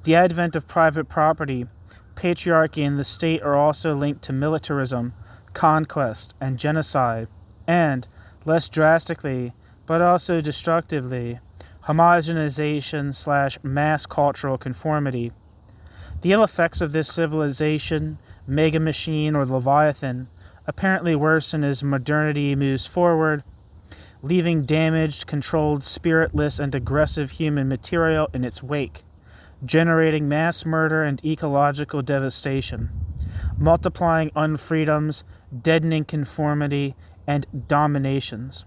The advent of private property, patriarchy, and the state are also linked to militarism, conquest, and genocide, and, less drastically, but also destructively, homogenization/mass cultural conformity. The ill effects of this civilization, mega machine or Leviathan, apparently worsen as modernity moves forward, leaving damaged, controlled, spiritless, and aggressive human material in its wake, generating mass murder and ecological devastation, multiplying unfreedoms, deadening conformity, and dominations.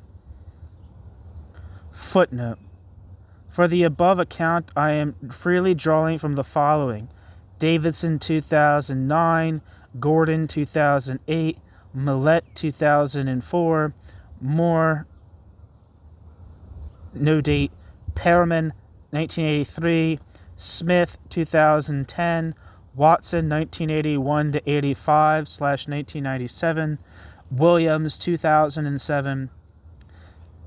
Footnote. For the above account, I am freely drawing from the following: Davidson 2009, Gordon 2008, Millett 2004, Moore, no date, Perelman 1983, Smith 2010, Watson 1981-85/1997, Williams 2007,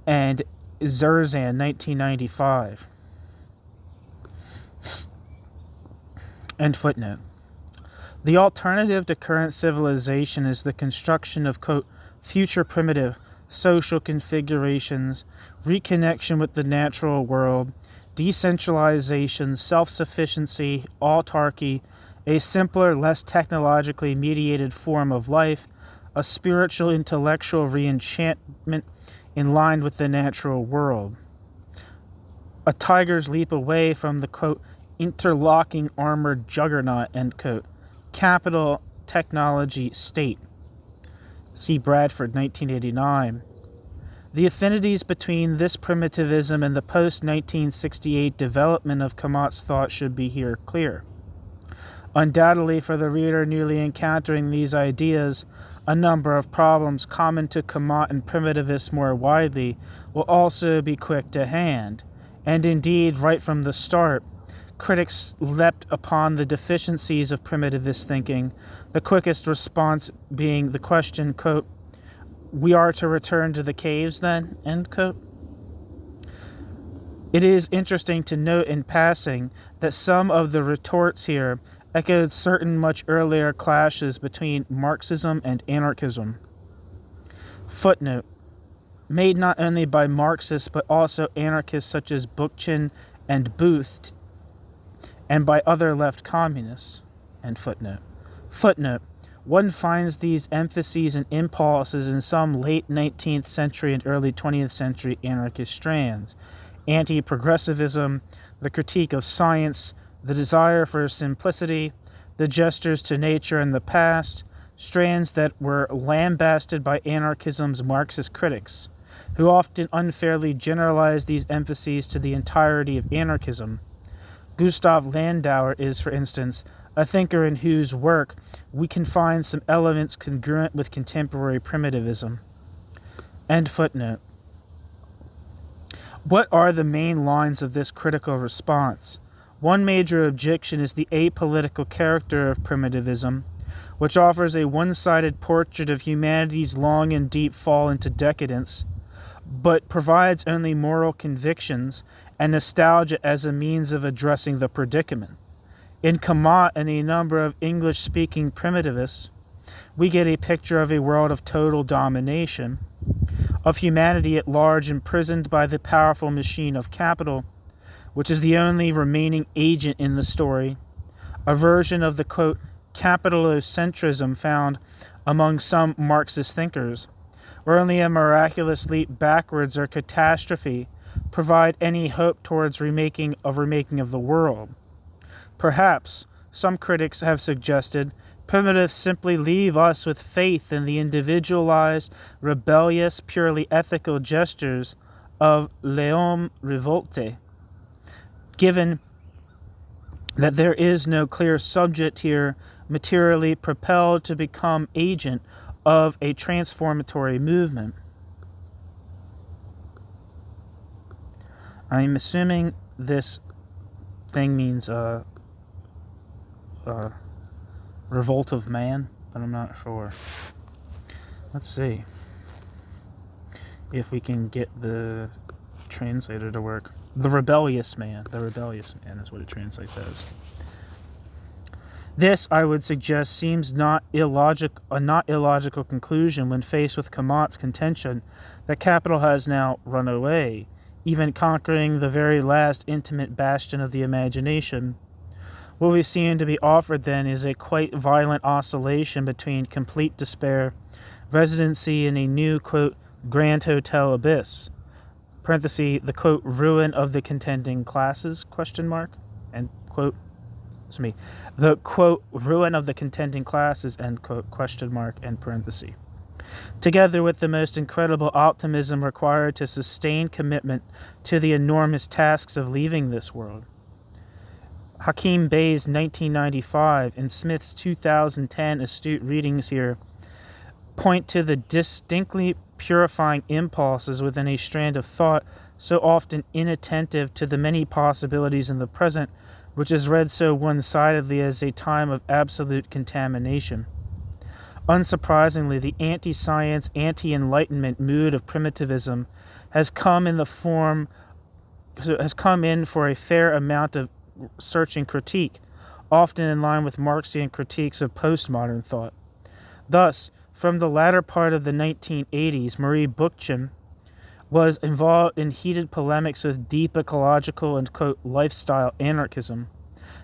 and Zerzan 1995. End footnote. The alternative to current civilization is the construction of, quote, future primitive social configurations, reconnection with the natural world, decentralization, self-sufficiency, autarky, a simpler, less technologically mediated form of life, a spiritual intellectual reenchantment in line with the natural world. A tiger's leap away from the, quote, interlocking armored juggernaut, end quote, capital, technology, state. See Bradford, 1989. The affinities between this primitivism and the post-1968 development of Camatte's thought should be here clear. Undoubtedly, for the reader newly encountering these ideas, a number of problems common to Camatte and primitivists more widely will also be quick to hand, and indeed, right from the start, critics leapt upon the deficiencies of primitivist thinking, the quickest response being the question, quote, we are to return to the caves then, end quote. It is interesting to note in passing that some of the retorts here echoed certain much earlier clashes between Marxism and anarchism. Footnote, made not only by Marxists but also anarchists such as Bookchin and Booth, and by other left communists. End footnote. Footnote, One finds these emphases and impulses in some late 19th century and early 20th century anarchist strands: anti-progressivism, the critique of science, the desire for simplicity, the gestures to nature and the past, strands that were lambasted by anarchism's Marxist critics, who often unfairly generalized these emphases to the entirety of anarchism. Gustav Landauer is, for instance, a thinker in whose work we can find some elements congruent with contemporary primitivism. End footnote. What are the main lines of this critical response? One major objection is the apolitical character of primitivism, which offers a one-sided portrait of humanity's long and deep fall into decadence, but provides only moral convictions and nostalgia as a means of addressing the predicament. In Camatte and a number of English-speaking primitivists, we get a picture of a world of total domination, of humanity at large imprisoned by the powerful machine of capital, which is the only remaining agent in the story, a version of the, quote, capitalocentrism found among some Marxist thinkers, where only a miraculous leap backwards or catastrophe provide any hope towards remaking of the world. Perhaps, some critics have suggested, primitives simply leave us with faith in the individualized, rebellious, purely ethical gestures of l'homme révolté, given that there is no clear subject here materially propelled to become agent of a transformatory movement. I'm assuming this thing means revolt of man, but I'm not sure. Let's see if we can get the translator to work. The rebellious man is what it translates as. This, I would suggest, seems a not illogical conclusion when faced with Camatte's contention that capital has now run away, even conquering the very last intimate bastion of the imagination. What we seem to be offered then is a quite violent oscillation between complete despair, residency in a new, quote, grand hotel abyss, parenthesis, the, quote, ruin of the contending classes, question mark, and, quote, the, quote, ruin of the contending classes, end quote, question mark, and parenthesis, together with the most incredible optimism required to sustain commitment to the enormous tasks of leaving this world. Hakim Bey's 1995 and Smith's 2010 astute readings here point to the distinctly purifying impulses within a strand of thought so often inattentive to the many possibilities in the present, which is read so one-sidedly as a time of absolute contamination. Unsurprisingly, the anti-science, anti-enlightenment mood of primitivism has come in for a fair amount of searching critique, often in line with Marxian critiques of postmodern thought. Thus, from the latter part of the 1980s, Marie Bookchin was involved in heated polemics with deep ecological and, quote, lifestyle anarchism,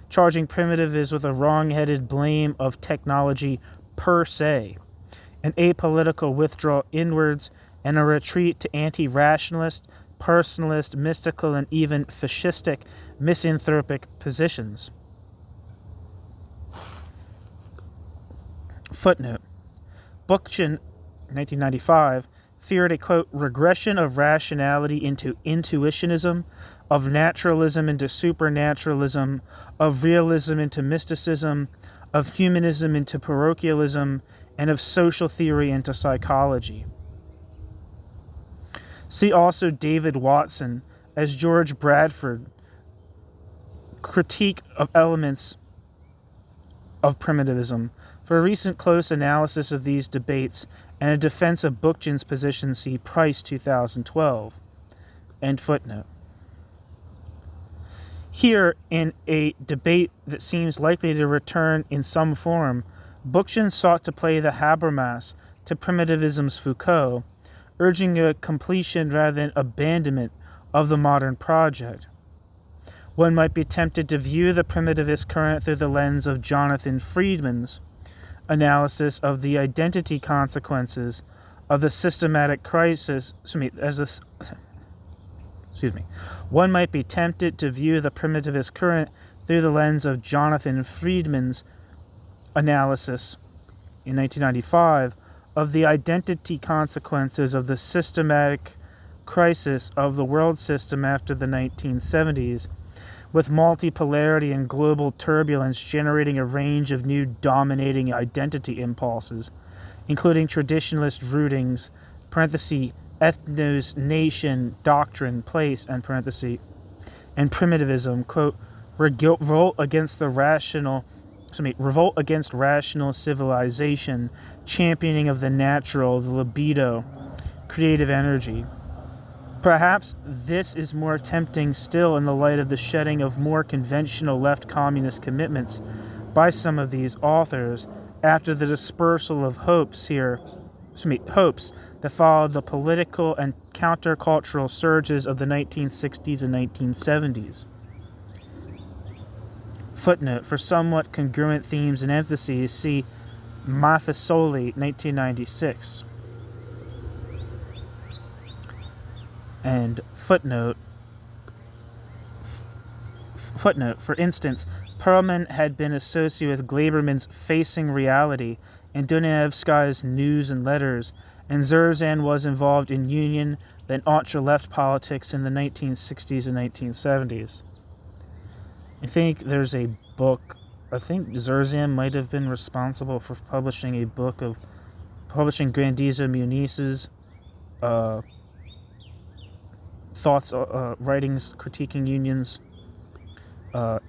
charging primitivism with a wrong-headed blame of technology per se, an apolitical withdrawal inwards, and a retreat to anti-rationalist, personalist, mystical, and even fascistic, misanthropic positions. Footnote. Bookchin, 1995, feared a, quote, regression of rationality into intuitionism, of naturalism into supernaturalism, of realism into mysticism, of humanism into parochialism, and of social theory into psychology. See also David Watson as George Bradford, Critique of Elements of Primitivism. For a recent close analysis of these debates and a defense of Bookchin's position, see Price, 2012. End footnote. Here, in a debate that seems likely to return in some form, Bookchin sought to play the Habermas to primitivism's Foucault, urging a completion rather than abandonment of the modern project. One might be tempted to view the primitivist current through the lens of Jonathan Friedman's analysis of the identity consequences of the systematic crisis. One might be tempted to view the primitivist current through the lens of Jonathan Friedman's analysis in 1995 of the identity consequences of the systematic crisis of the world system after the 1970s, with multipolarity and global turbulence generating a range of new dominating identity impulses, including traditionalist rootings, ethnos, nation, doctrine, place, and primitivism, quote, revolt against rational civilization, championing of the natural, the libido, creative energy. Perhaps this is more tempting still in the light of the shedding of more conventional left communist commitments by some of these authors after the dispersal of hopes that followed the political and countercultural surges of the 1960s and 1970s. Footnote: for somewhat congruent themes and emphases, see Maffesoli, 1996. And footnote, for instance, Perlman had been associated with Glaberman's Facing Reality and Dunayevskaya's News and Letters, and Zerzan was involved in union and ultra-left politics in the 1960s and 1970s. I think there's a book, I think Zerzan might have been responsible for publishing Grandizo Muniz's thoughts, writings critiquing unions, I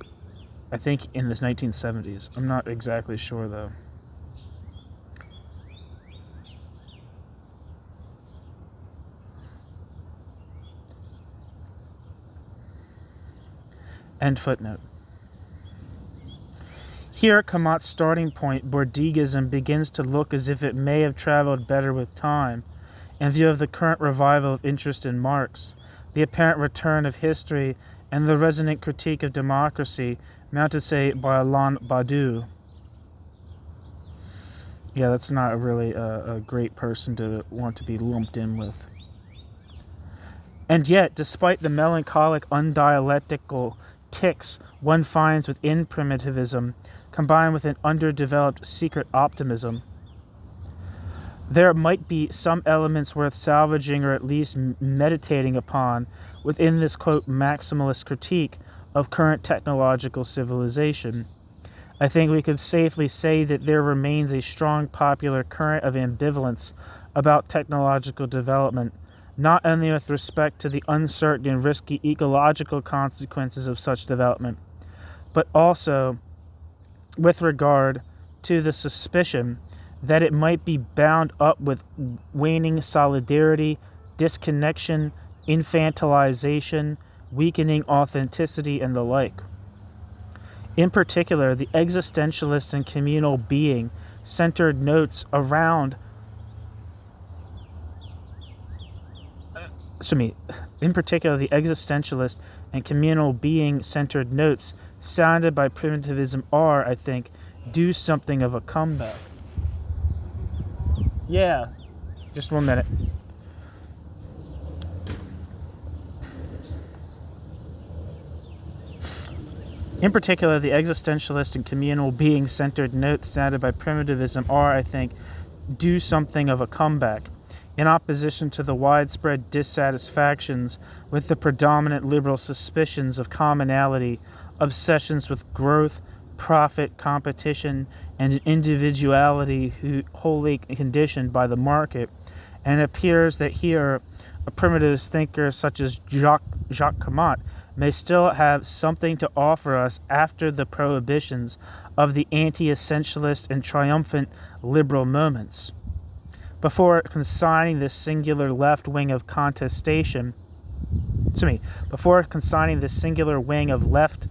think in the 1970s. I'm not exactly sure though. End footnote. Here, Camatte's starting point, Bourdigism, begins to look as if it may have traveled better with time, in view of the current revival of interest in Marx, the apparent return of history, and the resonant critique of democracy, mounted, say, by Alain Badiou. Yeah, that's not really a great person to want to be lumped in with. And yet, despite the melancholic, undialectical tics one finds within primitivism, combined with an underdeveloped secret optimism, there might be some elements worth salvaging or at least meditating upon within this, quote, maximalist critique of current technological civilization. I think we could safely say that there remains a strong popular current of ambivalence about technological development, not only with respect to the uncertain and risky ecological consequences of such development, but also with regard to the suspicion that it might be bound up with waning solidarity, disconnection, infantilization, weakening authenticity, and the like. In particular, the existentialist and communal being centered notes around in particular, the existentialist and communal being-centered notes sounded by primitivism are, I think, due something of a comeback. Yeah, just 1 minute. In particular, the existentialist and communal being-centered notes sounded by primitivism are, I think, due something of a comeback, in opposition to the widespread dissatisfactions with the predominant liberal suspicions of commonality, obsessions with growth, profit, competition, and individuality wholly conditioned by the market, and it appears that here a primitivist thinker such as Jacques Camatte may still have something to offer us after the prohibitions of the anti-essentialist and triumphant liberal moments. Before consigning this singular left wing of contestation, before consigning this singular wing of left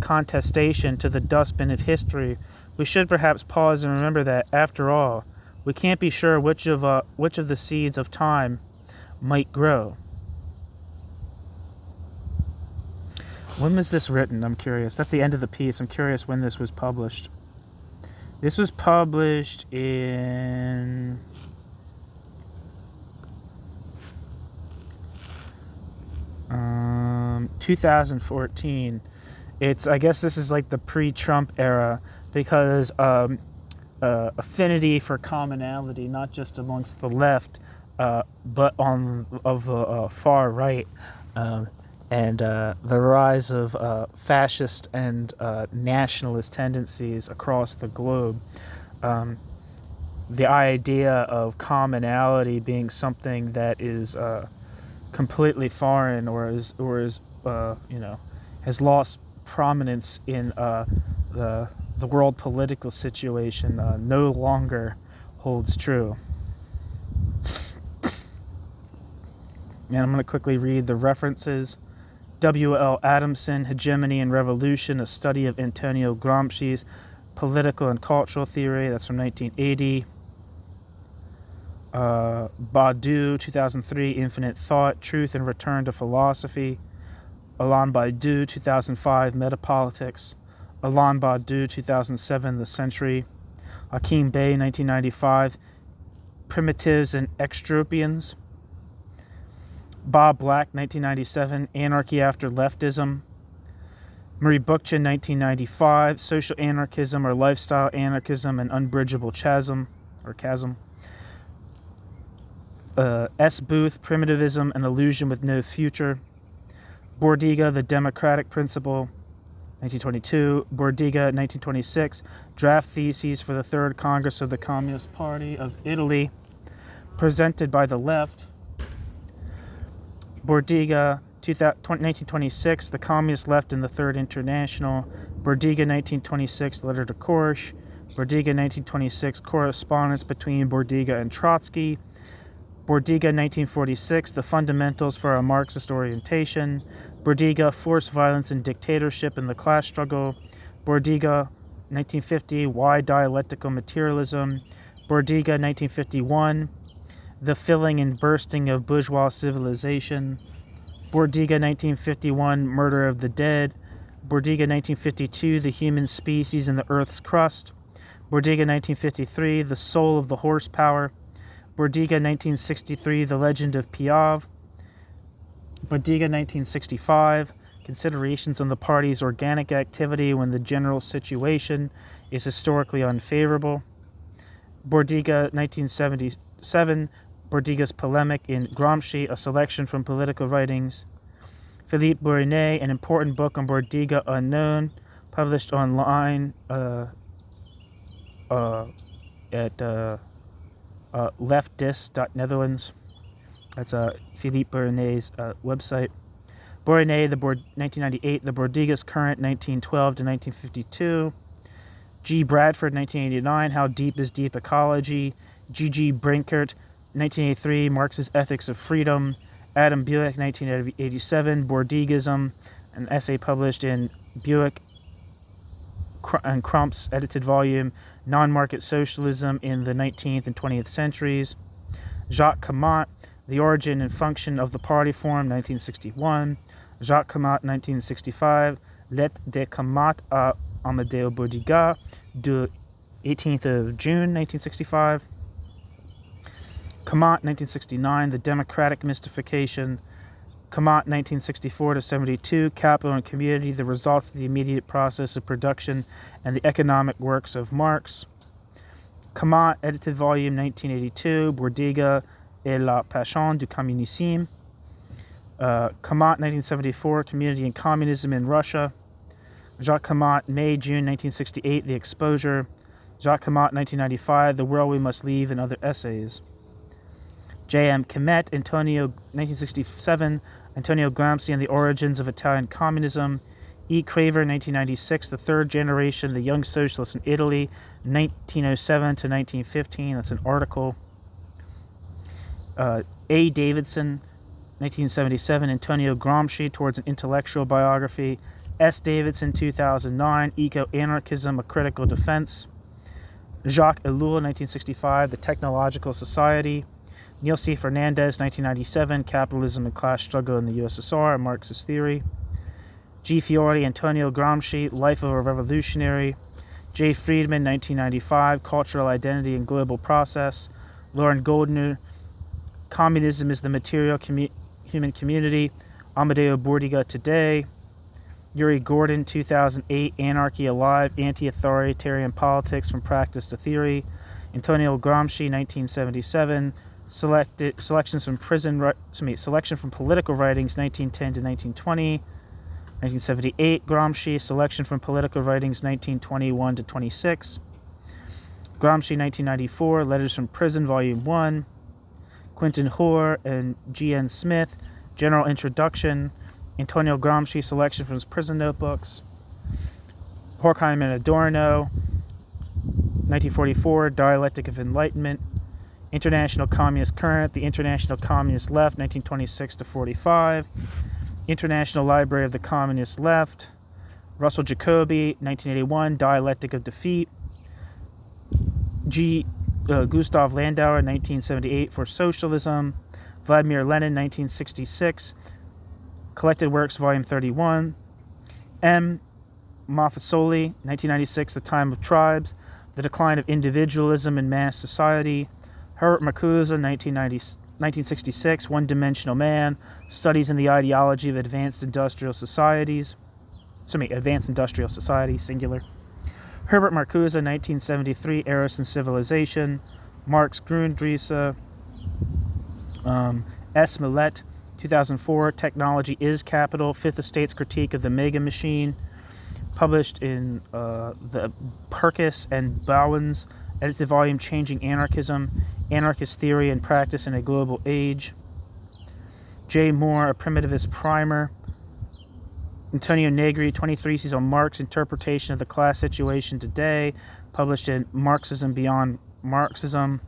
contestation to the dustbin of history, we should perhaps pause and remember that, after all, we can't be sure which of the seeds of time might grow. When was this written? I'm curious. That's the end of the piece. I'm curious when this was published. This was published in 2014. I guess this is like the pre-Trump era, because affinity for commonality, not just amongst the left, but of the far right, and the rise of fascist and nationalist tendencies across the globe. The idea of commonality being something that is completely foreign, or is has lost prominence in the world political situation, no longer holds true. And I'm going to quickly read the references. W.L. Adamson, Hegemony and Revolution, a study of Antonio Gramsci's political and cultural theory. That's from 1980. Badiou, 2003, Infinite Thought, Truth and Return to Philosophy. Alain Badiou, 2005, Metapolitics. Alain Badiou, 2007, The Century. Hakim Bey, 1995, Primitives and Extropians. Bob Black, 1997, Anarchy After Leftism. Marie Bookchin, 1995, Social Anarchism or Lifestyle Anarchism, an Unbridgeable Chasm. S. Booth, Primitivism, an Illusion with No Future. Bordiga, The Democratic Principle, 1922. Bordiga, 1926, Draft Theses for the Third Congress of the Communist Party of Italy, presented by the left. Bordiga, 1926, The Communist Left in the Third International. Bordiga, 1926, Letter to Korsch. Bordiga, 1926, Correspondence between Bordiga and Trotsky. Bordiga, 1946, The Fundamentals for a Marxist Orientation. Bordiga, Force, Violence, and Dictatorship in the Class Struggle. Bordiga, 1950, Why Dialectical Materialism. Bordiga, 1951, The Filling and Bursting of Bourgeois Civilization. Bordiga, 1951, Murder of the Dead. Bordiga, 1952, The Human Species in the Earth's Crust. Bordiga, 1953, The Soul of the Horsepower. Bordiga, 1963, The Legend of Piave. Bordiga, 1965, Considerations on the Party's Organic Activity when the General Situation is Historically Unfavorable. Bordiga, 1977, Bordiga's Polemic in Gramsci, a selection from political writings. Philippe Bournet, An Important Book on Bordiga Unknown, published online at leftdis.netherlands. That's Philippe Bournet's website. Bournet, 1998, The Bordiga's Current, 1912 to 1952. G. Bradford, 1989, How Deep is Deep Ecology. G.G. Brinkert, 1983, Marx's Ethics of Freedom. Adam Buick, 1987, Bordigism, an essay published in Buick and Crump's edited volume, Non-Market Socialism in the 19th and 20th Centuries. Jacques Camatte, The Origin and Function of the Party Form, 1961. Jacques Camatte, 1965, Lettre de Camatte à Amadeo Bordiga, du 18th of June, 1965. Camatte, 1969, The Democratic Mystification. Camatte, 1964 to 72, Capital and Community, The Results of the Immediate Process of Production and the Economic Works of Marx. Camatte, edited volume, 1982, Bordiga et la Passion du Communisme. Camatte, 1974, Community and Communism in Russia. Jacques Camatte, May, June, 1968, The Exposure. Jacques Camatte, 1995, The World We Must Leave and Other Essays. J.M. Camatte, 1967, Antonio Gramsci and the Origins of Italian Communism. E. Craver, 1996, The Third Generation, The Young Socialists in Italy, 1907 to 1915. That's an article. A. Davidson, 1977, Antonio Gramsci, Towards an Intellectual Biography. S. Davidson, 2009, Eco-Anarchism, A Critical Defense. Jacques Ellul, 1965, The Technological Society. Neil C. Fernandez, 1997, Capitalism and Class Struggle in the USSR, A Marxist Theory. G. Fiore, Antonio Gramsci, Life of a Revolutionary. J. Friedman, 1995, Cultural Identity and Global Process. Lauren Goldner, Communism is the Material Human Community. Amadeo Bordiga, Today. Yuri Gordon, 2008, Anarchy Alive, Anti-Authoritarian Politics from Practice to Theory. Antonio Gramsci, 1977, Selection from Political Writings, 1910 to 1920. 1978, Gramsci, Selection from Political Writings, 1921 to 26. Gramsci, 1994, Letters from Prison, Volume 1. Quentin Hoare and G.N. Smith, General Introduction. Antonio Gramsci, Selection from his Prison Notebooks. Horkheim and Adorno, 1944, Dialectic of Enlightenment. International Communist Current, The International Communist Left, 1926 to 45. International Library of the Communist Left. Russell Jacoby, 1981, Dialectic of Defeat. Gustav Landauer, 1978, For Socialism. Vladimir Lenin, 1966, Collected Works, Volume 31. M. Mafasoli, 1996, The Time of Tribes, The Decline of Individualism in Mass Society. Herbert Marcuse, 1966, One-Dimensional Man, Studies in the Ideology of Advanced Industrial Societies. Advanced Industrial Society, singular. Herbert Marcuse, 1973, Eros and Civilization. Marx Grundrisse. S. Millett, 2004, Technology is Capital, Fifth Estate's Critique of the Mega Machine, published in the Perkis and Bowens edited volume Changing Anarchism, Anarchist Theory and Practice in a Global Age. J. Moore, A Primitivist Primer. Antonio Negri, 23 Essays on Marx, Interpretation of the Class Situation Today, published in Marxism Beyond Marxism.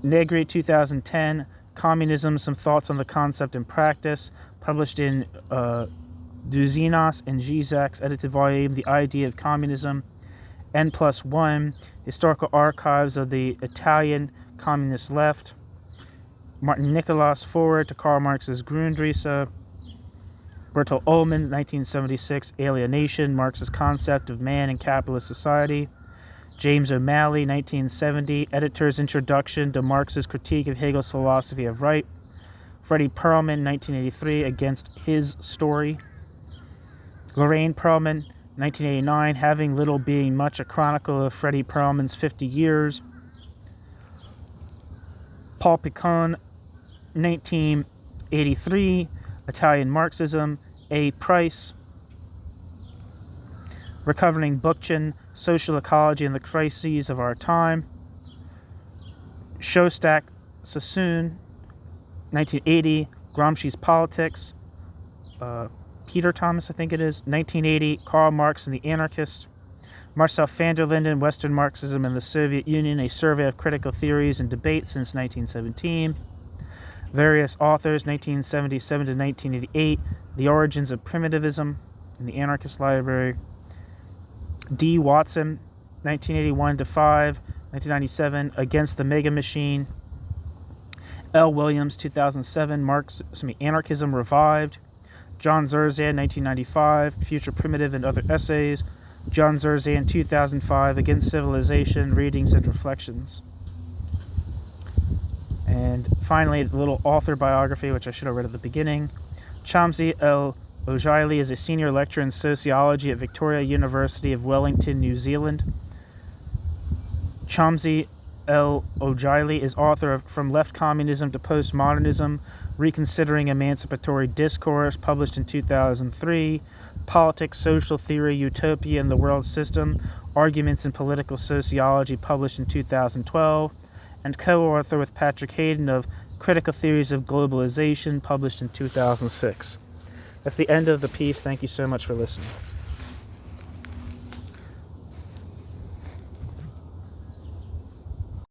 Negri, 2010, Communism, Some Thoughts on the Concept and Practice, published in Douzinas and Zizek's edited volume, The Idea of Communism. N+1, Historical Archives of the Italian Communist Left. Martin Nicholas, Forward to Karl Marx's Grundrisse. Bertel Ullmann, 1976, Alienation, Marx's Concept of Man in Capitalist Society. James O'Malley, 1970, Editor's Introduction to Marx's Critique of Hegel's Philosophy of Right. Freddie Perlman, 1983, Against His Story. Lorraine Perlman, 1989, Having Little Being Much, A Chronicle of Freddie Perlman's 50 Years. Paul Picon, 1983, Italian Marxism. A. Price, Recovering Bookchin, Social Ecology and the Crises of Our Time. Shostak Sassoon, 1980, Gramsci's Politics. Peter Thomas, I think it is, 1980, Karl Marx and the Anarchists. Marcel van der Linden, Western Marxism and the Soviet Union, A Survey of Critical Theories and Debates since 1917. Various authors, 1977 to 1988, The Origins of Primitivism in the Anarchist Library. D. Watson, 1981 to 5, 1997, Against the Mega Machine. L. Williams, 2007, Anarchism Revived. John Zerzan, 1995, Future Primitive and Other Essays. John Zerzan, 2005, Against Civilization, Readings and Reflections. And finally, the little author biography, which I should have read at the beginning. Chamsy el-Ojeili is a senior lecturer in sociology at Victoria University of Wellington, New Zealand. Chamsy el-Ojeili is author of From Left Communism to Postmodernism, Reconsidering Emancipatory Discourse, published in 2003, Politics, Social Theory, Utopia and the World System, Arguments in Political Sociology, published in 2012, and co-author with Patrick Hayden of Critical Theories of Globalization, published in 2006. That's the end of the piece. Thank you so much for listening.